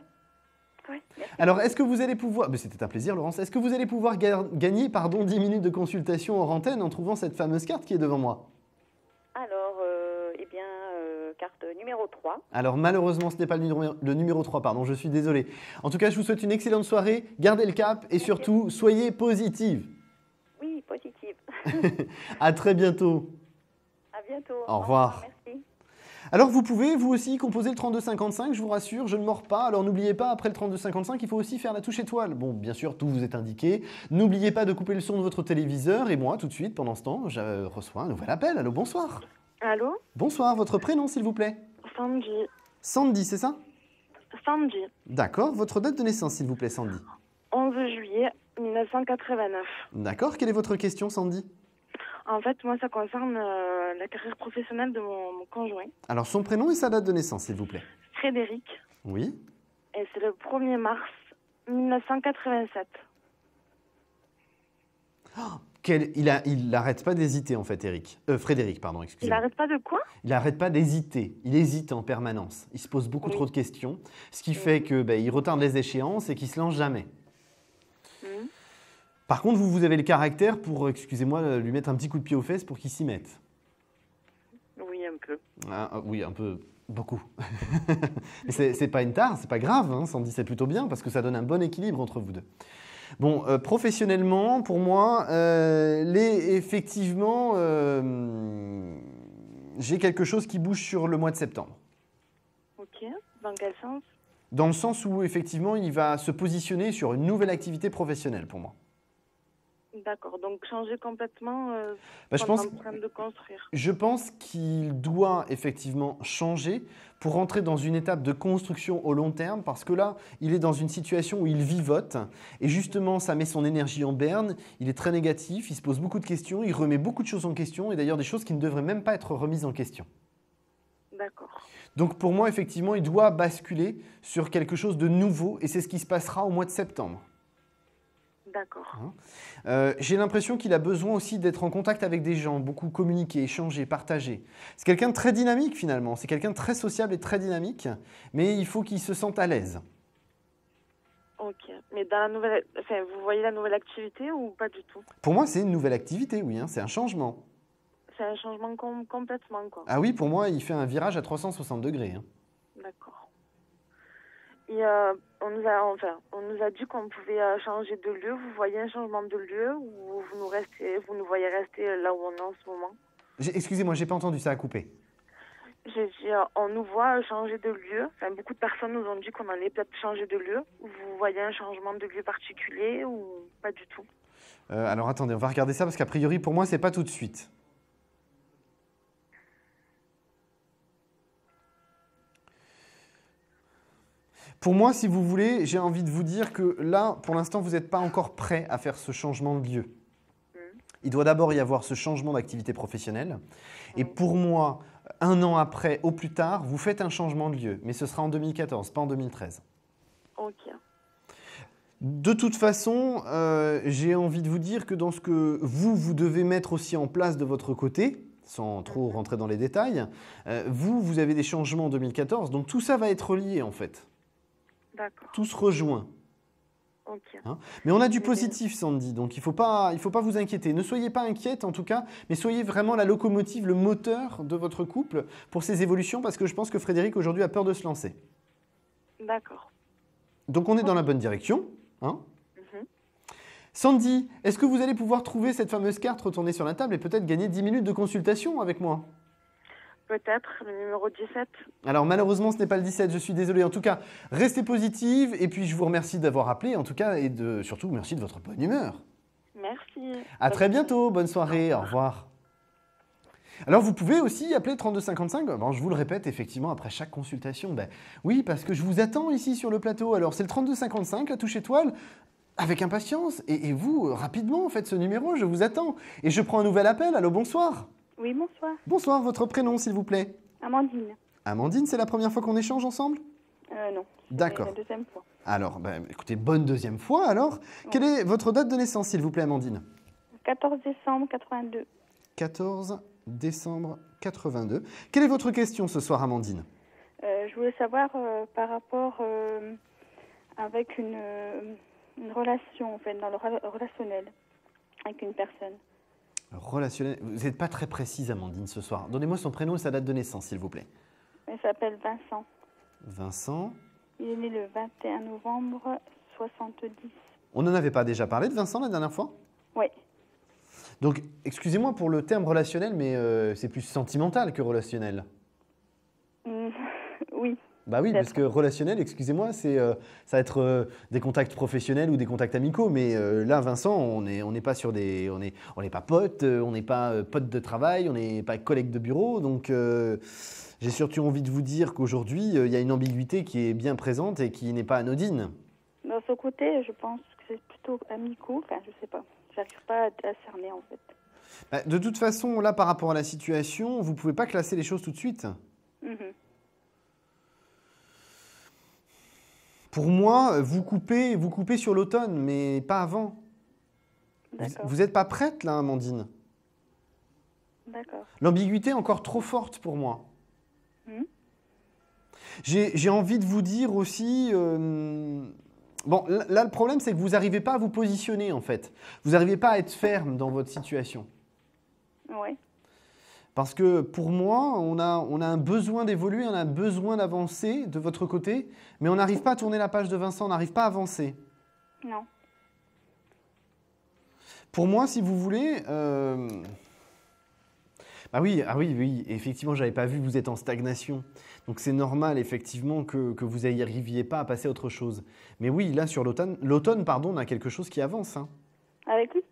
Oui, merci. Alors, est-ce que vous allez pouvoir... Mais c'était un plaisir, Laurence. Est-ce que vous allez pouvoir gagner 10 minutes de consultation hors antenne en trouvant cette fameuse carte qui est devant moi ? Alors, carte numéro 3. Alors, malheureusement, ce n'est pas le numéro 3, pardon, je suis désolé. En tout cas, je vous souhaite une excellente soirée, gardez le cap et surtout, soyez positive. Oui, positive. À très bientôt. À bientôt. Au revoir. Merci. Alors, vous pouvez, vous aussi, composer le 3255, je vous rassure, je ne mords pas. Alors, n'oubliez pas, après le 3255, il faut aussi faire la touche étoile. Bon, bien sûr, tout vous est indiqué. N'oubliez pas de couper le son de votre téléviseur. Et moi, tout de suite, pendant ce temps, je reçois un nouvel appel. Allô, bonsoir. Allô ? Bonsoir, votre prénom, s'il vous plaît ? Sandy. Sandy, c'est ça ? Sandy. D'accord, votre date de naissance, s'il vous plaît, Sandy ? 11 juillet 1989. D'accord, quelle est votre question, Sandy ? En fait, moi, ça concerne la carrière professionnelle de mon conjoint. Alors, son prénom et sa date de naissance, s'il vous plaît. Frédéric. Oui. Et c'est le 1er mars 1987. Oh, il n'arrête pas d'hésiter, en fait, Frédéric, pardon, excusez-moi. Il n'arrête pas de quoi ? Il n'arrête pas d'hésiter. Il hésite en permanence. Il se pose beaucoup trop de questions, ce qui fait qu'il retarde les échéances et qu'il ne se lance jamais. Par contre, vous avez le caractère pour, excusez-moi, lui mettre un petit coup de pied aux fesses pour qu'il s'y mette. Oui, un peu. Oui, un peu. Beaucoup. Mais c'est pas une tare, c'est pas grave, hein, Sandy, c'est plutôt bien parce que ça donne un bon équilibre entre vous deux. Bon, professionnellement, pour moi, effectivement, j'ai quelque chose qui bouge sur le mois de septembre. Ok. Dans quel sens? Dans le sens où, effectivement, il va se positionner sur une nouvelle activité professionnelle pour moi. D'accord. Donc changer complètement Bah, ce qu'on est en train de construire. Je pense qu'il doit effectivement changer pour rentrer dans une étape de construction au long terme parce que là, il est dans une situation où il vivote et justement, ça met son énergie en berne, il est très négatif, il se pose beaucoup de questions, il remet beaucoup de choses en question et d'ailleurs des choses qui ne devraient même pas être remises en question. D'accord. Donc pour moi, effectivement, il doit basculer sur quelque chose de nouveau et c'est ce qui se passera au mois de septembre. D'accord. J'ai l'impression qu'il a besoin aussi d'être en contact avec des gens, beaucoup communiquer, échanger, partager. C'est quelqu'un de très dynamique finalement, c'est quelqu'un de très sociable et très dynamique, mais il faut qu'il se sente à l'aise. Ok. Mais dans la nouvelle, enfin, vous voyez la nouvelle activité ou pas du tout? Pour moi, c'est une nouvelle activité, oui, hein, c'est un changement. C'est un changement complètement, quoi. Ah oui, pour moi, il fait un virage à 360 degrés. Hein. D'accord. Et on nous a dit qu'on pouvait changer de lieu. Vous voyez un changement de lieu ou vous nous voyez rester là où on est en ce moment? Excusez-moi, j'ai pas entendu, ça a coupé. J'ai dit, on nous voit changer de lieu. Enfin, beaucoup de personnes nous ont dit qu'on allait peut-être changer de lieu. Vous voyez un changement de lieu particulier ou pas du tout? Alors attendez, on va regarder ça parce qu'a priori, pour moi, c'est pas tout de suite. Pour moi, si vous voulez, j'ai envie de vous dire que là, pour l'instant, vous n'êtes pas encore prêt à faire ce changement de lieu. Il doit d'abord y avoir ce changement d'activité professionnelle. Et pour moi, 1 an après, au plus tard, vous faites un changement de lieu. Mais ce sera en 2014, pas en 2013. Ok. De toute façon, j'ai envie de vous dire que dans ce que vous devez mettre aussi en place de votre côté, sans trop rentrer dans les détails, vous avez des changements en 2014. Donc tout ça va être lié en fait. D'accord. Tout se rejoint. Ok. Hein, mais on a du positif, Sandy, donc il faut pas vous inquiéter. Ne soyez pas inquiète en tout cas, mais soyez vraiment la locomotive, le moteur de votre couple pour ces évolutions, parce que je pense que Frédéric aujourd'hui a peur de se lancer. D'accord. Donc on est dans la bonne direction. Hein. Sandy, est-ce que vous allez pouvoir trouver cette fameuse carte, retourner sur la table et peut-être gagner 10 minutes de consultation avec moi? Peut-être le numéro 17. Alors malheureusement, ce n'est pas le 17, je suis désolé. En tout cas, restez positive et puis je vous remercie d'avoir appelé en tout cas et surtout merci de votre bonne humeur. Merci. À très bientôt, bonne soirée, au revoir. Alors vous pouvez aussi appeler 3255, bon, je vous le répète effectivement après chaque consultation. Oui, parce que je vous attends ici sur le plateau. Alors c'est le 3255, la touche étoile, avec impatience. Et vous, rapidement, faites ce numéro, je vous attends. Et je prends un nouvel appel, allô, bonsoir. Oui, bonsoir. Bonsoir, votre prénom s'il vous plaît? Amandine. Amandine, c'est la première fois qu'on échange ensemble? Non. D'accord. C'est la deuxième fois. Alors, écoutez, bonne deuxième fois alors. Quelle est votre date de naissance s'il vous plaît, Amandine? 14 décembre 82. 14 décembre 82. Quelle est votre question ce soir, Amandine? Je voulais savoir par rapport avec une relation, en fait, dans le relationnel avec une personne. Relationnel. Vous n'êtes pas très précise, Amandine, ce soir. Donnez-moi son prénom et sa date de naissance, s'il vous plaît. Il s'appelle Vincent. Vincent. Il est né le 21 novembre 70. On n'en avait pas déjà parlé de Vincent la dernière fois? Oui. Donc, excusez-moi pour le terme relationnel, mais c'est plus sentimental que relationnel. Oui. Bah oui, parce que relationnel, excusez-moi, ça va être des contacts professionnels ou des contacts amicaux. Mais là, Vincent, on n'est pas sur des, on n'est pas potes, on n'est pas potes de travail, on n'est pas collègues de bureau. Donc, j'ai surtout envie de vous dire qu'aujourd'hui, il y a une ambiguïté qui est bien présente et qui n'est pas anodine. Dans ce côté, je pense que c'est plutôt amicaux. Enfin, je sais pas. J'arrive pas à cerner en fait. De toute façon, là, par rapport à la situation, vous pouvez pas classer les choses tout de suite. Pour moi, vous coupez sur l'automne, mais pas avant. Vous n'êtes pas prête, là, Amandine? D'accord. L'ambiguïté est encore trop forte pour moi. J'ai envie de vous dire aussi... Bon, là, le problème, c'est que vous n'arrivez pas à vous positionner, en fait. Vous n'arrivez pas à être ferme dans votre situation. Oui. Parce que pour moi, on a un besoin d'évoluer, on a un besoin d'avancer de votre côté, mais on n'arrive pas à tourner la page de Vincent, on n'arrive pas à avancer. Non. Pour moi, si vous voulez... Ah oui, effectivement, je n'avais pas vu, vous êtes en stagnation. Donc c'est normal, effectivement, que vous n'arriviez pas à passer à autre chose. Mais oui, là, sur l'automne, on a quelque chose qui avance. Hein. Avec lui?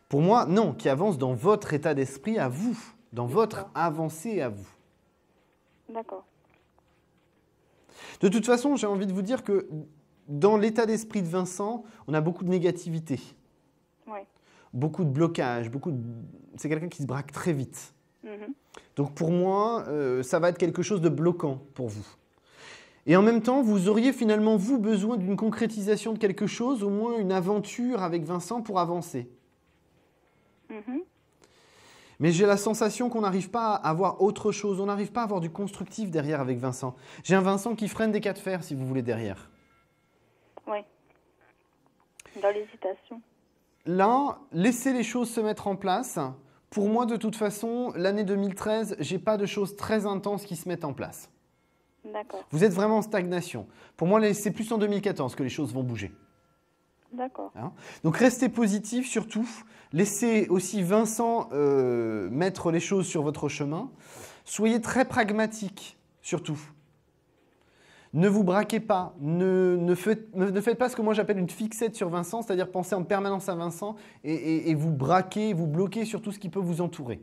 Pour moi, non, qui avance dans votre état d'esprit à vous, dans votre avancée à vous. D'accord. De toute façon, j'ai envie de vous dire que dans l'état d'esprit de Vincent, on a beaucoup de négativité. Oui. Beaucoup de blocage, c'est quelqu'un qui se braque très vite. Mhm. Donc pour moi, ça va être quelque chose de bloquant pour vous. Et en même temps, vous auriez finalement, vous, besoin d'une concrétisation de quelque chose, au moins une aventure avec Vincent pour avancer. Mhm. Mais j'ai la sensation qu'on n'arrive pas à avoir autre chose, on n'arrive pas à avoir du constructif derrière avec Vincent. J'ai un Vincent qui freine des cas de fer, si vous voulez, derrière. Oui. Dans l'hésitation. Là, laissez les choses se mettre en place. Pour moi, de toute façon, l'année 2013, j'ai pas de choses très intenses qui se mettent en place. D'accord. Vous êtes vraiment en stagnation. Pour moi, c'est plus en 2014 que les choses vont bouger. D'accord. Hein? Donc, restez positif surtout. Laissez aussi Vincent mettre les choses sur votre chemin. Soyez très pragmatique, surtout. Ne vous braquez pas, ne faites pas ce que moi j'appelle une fixette sur Vincent, c'est-à-dire penser en permanence à Vincent et vous braquer, vous bloquer sur tout ce qui peut vous entourer.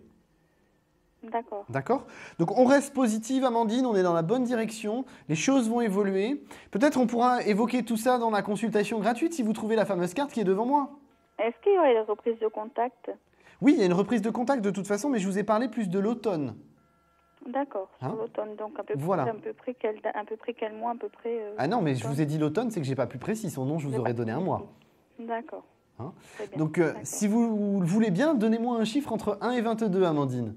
D'accord. D'accord? Donc on reste positive, Amandine, on est dans la bonne direction, les choses vont évoluer. Peut-être on pourra évoquer tout ça dans la consultation gratuite si vous trouvez la fameuse carte qui est devant moi. Est-ce qu'il y aurait des reprises de contact? Oui, il y a une reprise de contact de toute façon, mais je vous ai parlé plus de l'automne. D'accord, Hein? sur l'automne, donc à peu Voilà. près, à peu près quel mois, à peu près Ah non, mais je vous ai dit l'automne, c'est que j'ai pas plus précis, son nom je vous aurais donné un mois. D'accord. Hein? Très bien. Donc D'accord. si vous le voulez bien, donnez-moi un chiffre entre 1 et 22, Amandine.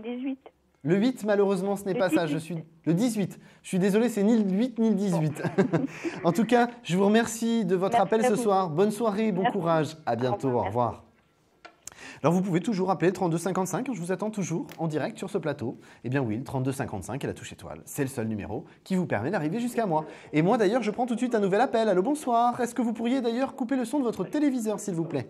18. Le 8, malheureusement, ce n'est Le pas ça. 18. Le 18. Je suis désolé, c'est ni le 8 ni le 18. En tout cas, je vous remercie de votre Merci appel à ce vous. soir. Bonne soirée, bon Merci. courage. À bientôt, Au au revoir, revoir. Alors, vous pouvez toujours appeler le 3255. Je vous attends toujours en direct sur ce plateau. Eh bien oui, le 3255 et la touche étoile. C'est le seul numéro qui vous permet d'arriver jusqu'à moi. Et moi, d'ailleurs, je prends tout de suite un nouvel appel. Allô, bonsoir. Est-ce que vous pourriez d'ailleurs couper le son de votre téléviseur, s'il vous plaît?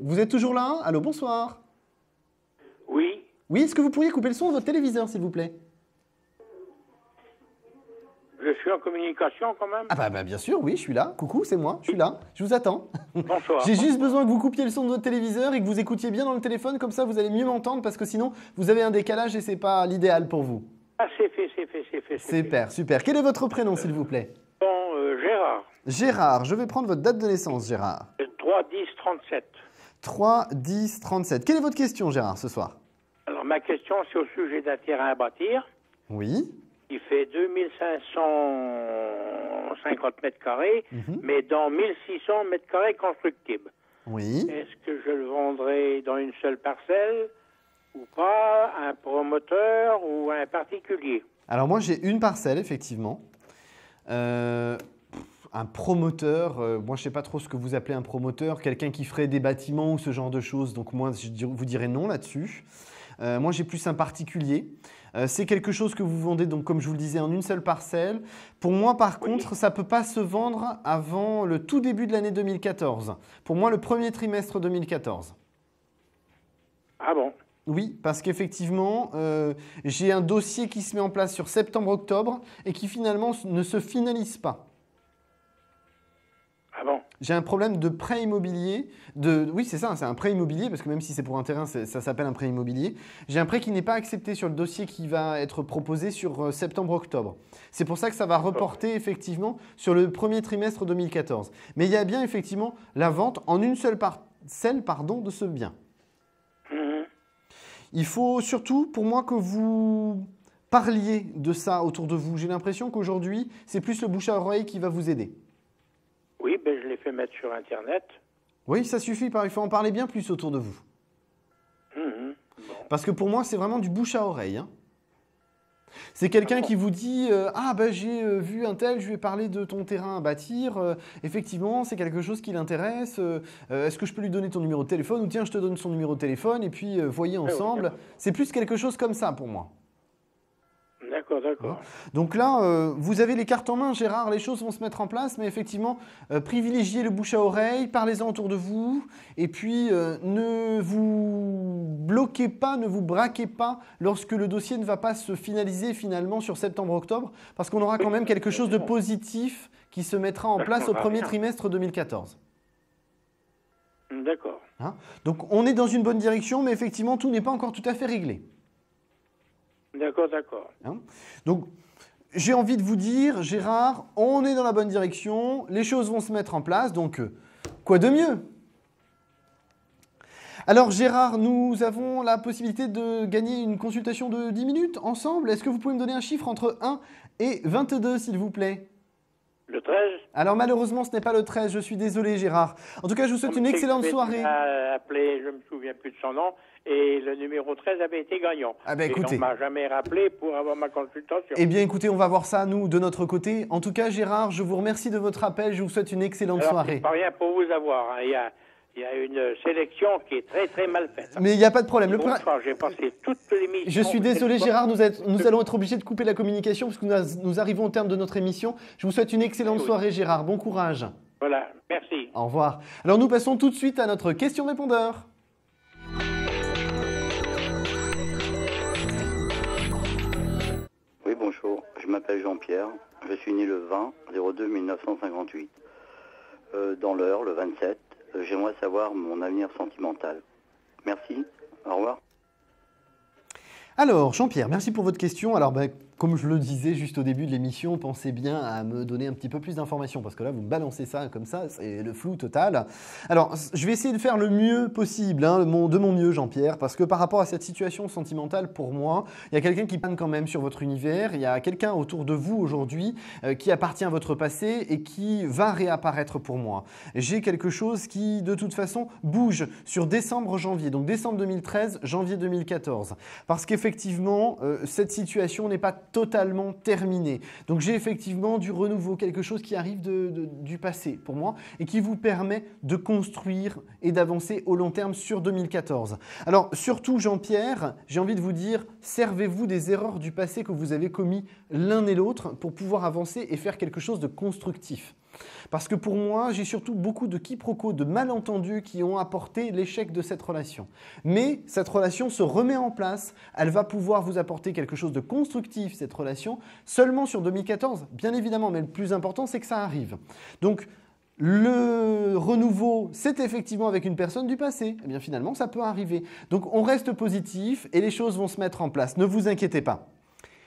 Vous êtes toujours là? Allô, bonsoir. Oui, Oui, est-ce que vous pourriez couper le son de votre téléviseur, s'il vous plaît? je suis en communication quand même. Ah bah bien sûr, oui, je suis là. Coucou, c'est moi, je suis là. Je vous attends. Bonsoir. J'ai juste besoin que vous coupiez le son de votre téléviseur et que vous écoutiez bien dans le téléphone, comme ça vous allez mieux m'entendre parce que sinon vous avez un décalage et c'est pas l'idéal pour vous. Ah, c'est fait. Super, super. Quel est votre prénom, s'il vous plaît? Bon, Gérard, Gérard, je vais prendre votre date de naissance, Gérard. 3-10-37. 3-10-37. Quelle est votre question, Gérard, ce soir? Alors, ma question, c'est au sujet d'un terrain à bâtir. Oui. Il fait 2550 mètres carrés, Mhm. mais dans 1600 mètres carrés constructibles. Oui. Est-ce que je le vendrai dans une seule parcelle ou pas, à un promoteur ou à un particulier? Alors moi, j'ai une parcelle, effectivement. Un promoteur, moi je ne sais pas trop ce que vous appelez un promoteur, quelqu'un qui ferait des bâtiments ou ce genre de choses. Donc moi, vous dirais non là-dessus. Moi, j'ai plus un particulier. C'est quelque chose que vous vendez, donc, comme je vous le disais, en une seule parcelle. Pour moi, par contre, ça ne peut pas se vendre avant le tout début de l'année 2014. Pour moi, le premier trimestre 2014. Ah bon? Oui, parce qu'effectivement, j'ai un dossier qui se met en place sur septembre-octobre et qui finalement ne se finalise pas. Ah bon? J'ai un problème de prêt immobilier. Oui, c'est ça, c'est un prêt immobilier, parce que même si c'est pour un terrain, ça s'appelle un prêt immobilier. J'ai un prêt qui n'est pas accepté sur le dossier qui va être proposé sur septembre-octobre. C'est pour ça que ça va reporter effectivement sur le premier trimestre 2014. Mais il y a bien effectivement la vente en une seule parcelle de ce bien. Mhm. Il faut surtout, pour moi, que vous parliez de ça autour de vous. J'ai l'impression qu'aujourd'hui, c'est plus le bouche à oreille qui va vous aider. Oui, ben je l'ai fait mettre sur Internet. Oui, ça suffit, il faut en parler bien plus autour de vous. Mhm. Bon. Parce que pour moi, c'est vraiment du bouche à oreille. Hein. C'est quelqu'un qui vous dit ah ben j'ai vu un tel, je lui ai parlé de ton terrain à bâtir. Effectivement, c'est quelque chose qui l'intéresse. Est-ce que je peux lui donner ton numéro de téléphone ou tiens, je te donne son numéro de téléphone et puis voyez ensemble. C'est plus quelque chose comme ça pour moi. D'accord, d'accord. Donc là, vous avez les cartes en main, Gérard, les choses vont se mettre en place, mais effectivement, privilégiez le bouche à oreille, parlez-en autour de vous, et puis ne vous bloquez pas, ne vous braquez pas lorsque le dossier ne va pas se finaliser finalement sur septembre-octobre, parce qu'on aura quand même quelque chose de positif qui se mettra en place au premier trimestre 2014. D'accord. Hein? Donc on est dans une bonne direction, mais effectivement, tout n'est pas encore tout à fait réglé. D'accord, d'accord. Hein? Donc, j'ai envie de vous dire, Gérard, on est dans la bonne direction, les choses vont se mettre en place, donc quoi de mieux? Alors Gérard, nous avons la possibilité de gagner une consultation de 10 minutes ensemble. Est-ce que vous pouvez me donner un chiffre entre 1 et 22, s'il vous plaît? Le 13? Alors malheureusement, ce n'est pas le 13, je suis désolé Gérard. En tout cas, je vous souhaite une excellente soirée. Appelé, je ne me souviens plus de son nom, et le numéro 13 avait été gagnant. Ah ben écoutez. Et on ne m'a jamais rappelé pour avoir ma consultation. Eh bien écoutez, on va voir ça, nous, de notre côté. En tout cas, Gérard, je vous remercie de votre appel, je vous souhaite une excellente soirée. C'est pas rien pour vous avoir, hein. Il y a une sélection qui est très très mal faite. Mais il n'y a pas de problème. J'ai passé toutes les émissions. Je suis désolé Gérard, nous allons être obligés de couper la communication parce que nous arrivons au terme de notre émission. Je vous souhaite une excellente soirée Gérard, bon courage. Voilà, merci. Au revoir. Alors nous passons tout de suite à notre question-répondeur. Oui, bonjour, je m'appelle Jean-Pierre, je suis né le 20-02-1958. Dans l'heure, le 27. J'aimerais savoir mon avenir sentimental. Merci, au revoir. Alors, Jean-Pierre, merci pour votre question. Alors, comme je le disais juste au début de l'émission, pensez bien à me donner un petit peu plus d'informations parce que là, vous me balancez ça comme ça, c'est le flou total. Alors, je vais essayer de faire le mieux possible, hein, de mon mieux, Jean-Pierre, parce que par rapport à cette situation sentimentale, pour moi, il y a quelqu'un qui panne quand même sur votre univers. Il y a quelqu'un autour de vous aujourd'hui qui appartient à votre passé et qui va réapparaître pour moi. J'ai quelque chose qui, de toute façon, bouge sur décembre-janvier, donc décembre 2013, janvier 2014, parce qu'effectivement, cette situation n'est pas totalement terminée. Donc j'ai effectivement du renouveau, quelque chose qui arrive du passé pour moi et qui vous permet de construire et d'avancer au long terme sur 2014. Alors surtout Jean-Pierre, j'ai envie de vous dire, servez-vous des erreurs du passé que vous avez commis l'un et l'autre pour pouvoir avancer et faire quelque chose de constructif. Parce que pour moi, j'ai surtout beaucoup de quiproquos, de malentendus qui ont apporté l'échec de cette relation. Mais cette relation se remet en place, elle va pouvoir vous apporter quelque chose de constructif, cette relation, seulement sur 2014, bien évidemment, mais le plus important, c'est que ça arrive. Donc, le renouveau, c'est effectivement avec une personne du passé. Eh bien, finalement, ça peut arriver. Donc, on reste positif et les choses vont se mettre en place. Ne vous inquiétez pas.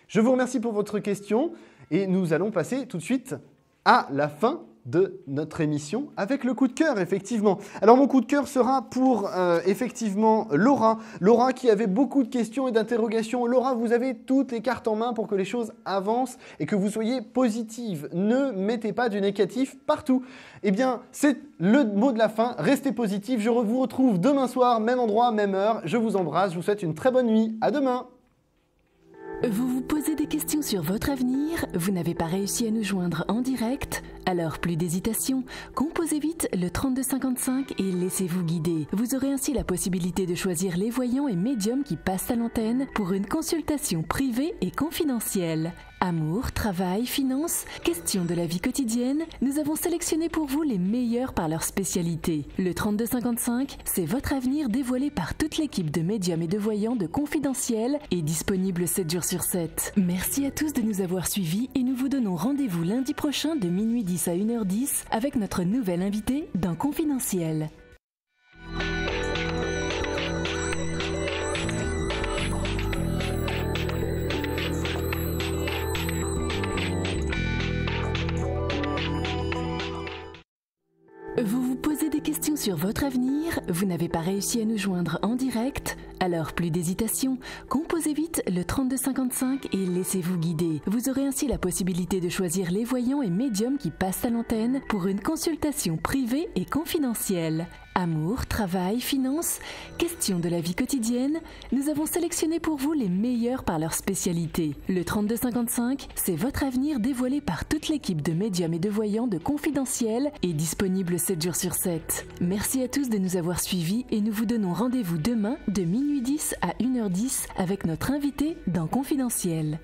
Je vous remercie pour votre question et nous allons passer tout de suite à la fin de notre émission avec le coup de cœur, effectivement. Alors, mon coup de cœur sera pour, effectivement, Laura. Laura qui avait beaucoup de questions et d'interrogations. Laura, vous avez toutes les cartes en main pour que les choses avancent et que vous soyez positive. Ne mettez pas du négatif partout. Eh bien, c'est le mot de la fin. Restez positif. Je vous retrouve demain soir, même endroit, même heure. Je vous embrasse. Je vous souhaite une très bonne nuit. À demain. Vous vous posez des questions sur votre avenir? Vous n'avez pas réussi à nous joindre en direct? Alors plus d'hésitation, composez vite le 3255 et laissez-vous guider. Vous aurez ainsi la possibilité de choisir les voyants et médiums qui passent à l'antenne pour une consultation privée et confidentielle. Amour, travail, finances, questions de la vie quotidienne, nous avons sélectionné pour vous les meilleurs par leur spécialité. Le 3255, c'est votre avenir dévoilé par toute l'équipe de médiums et de voyants de Confidentiel et disponible 7 jours sur 7. Merci à tous de nous avoir suivis et nous vous donnons rendez-vous lundi prochain de minuit 10 à 1h10 avec notre nouvel invité dans Confidentiel. Vous vous posez des questions sur votre avenir? Vous n'avez pas réussi à nous joindre en direct? Alors plus d'hésitation, composez vite le 3255 et laissez-vous guider. Vous aurez ainsi la possibilité de choisir les voyants et médiums qui passent à l'antenne pour une consultation privée et confidentielle. Amour, travail, finances, questions de la vie quotidienne, nous avons sélectionné pour vous les meilleurs par leur spécialité. Le 3255, c'est votre avenir dévoilé par toute l'équipe de médiums et de voyants de Confidentiel et disponible 7 jours sur 7. Merci à tous de nous avoir suivis et nous vous donnons rendez-vous demain de minuit 10 à 1h10 avec notre invité dans Confidentiel.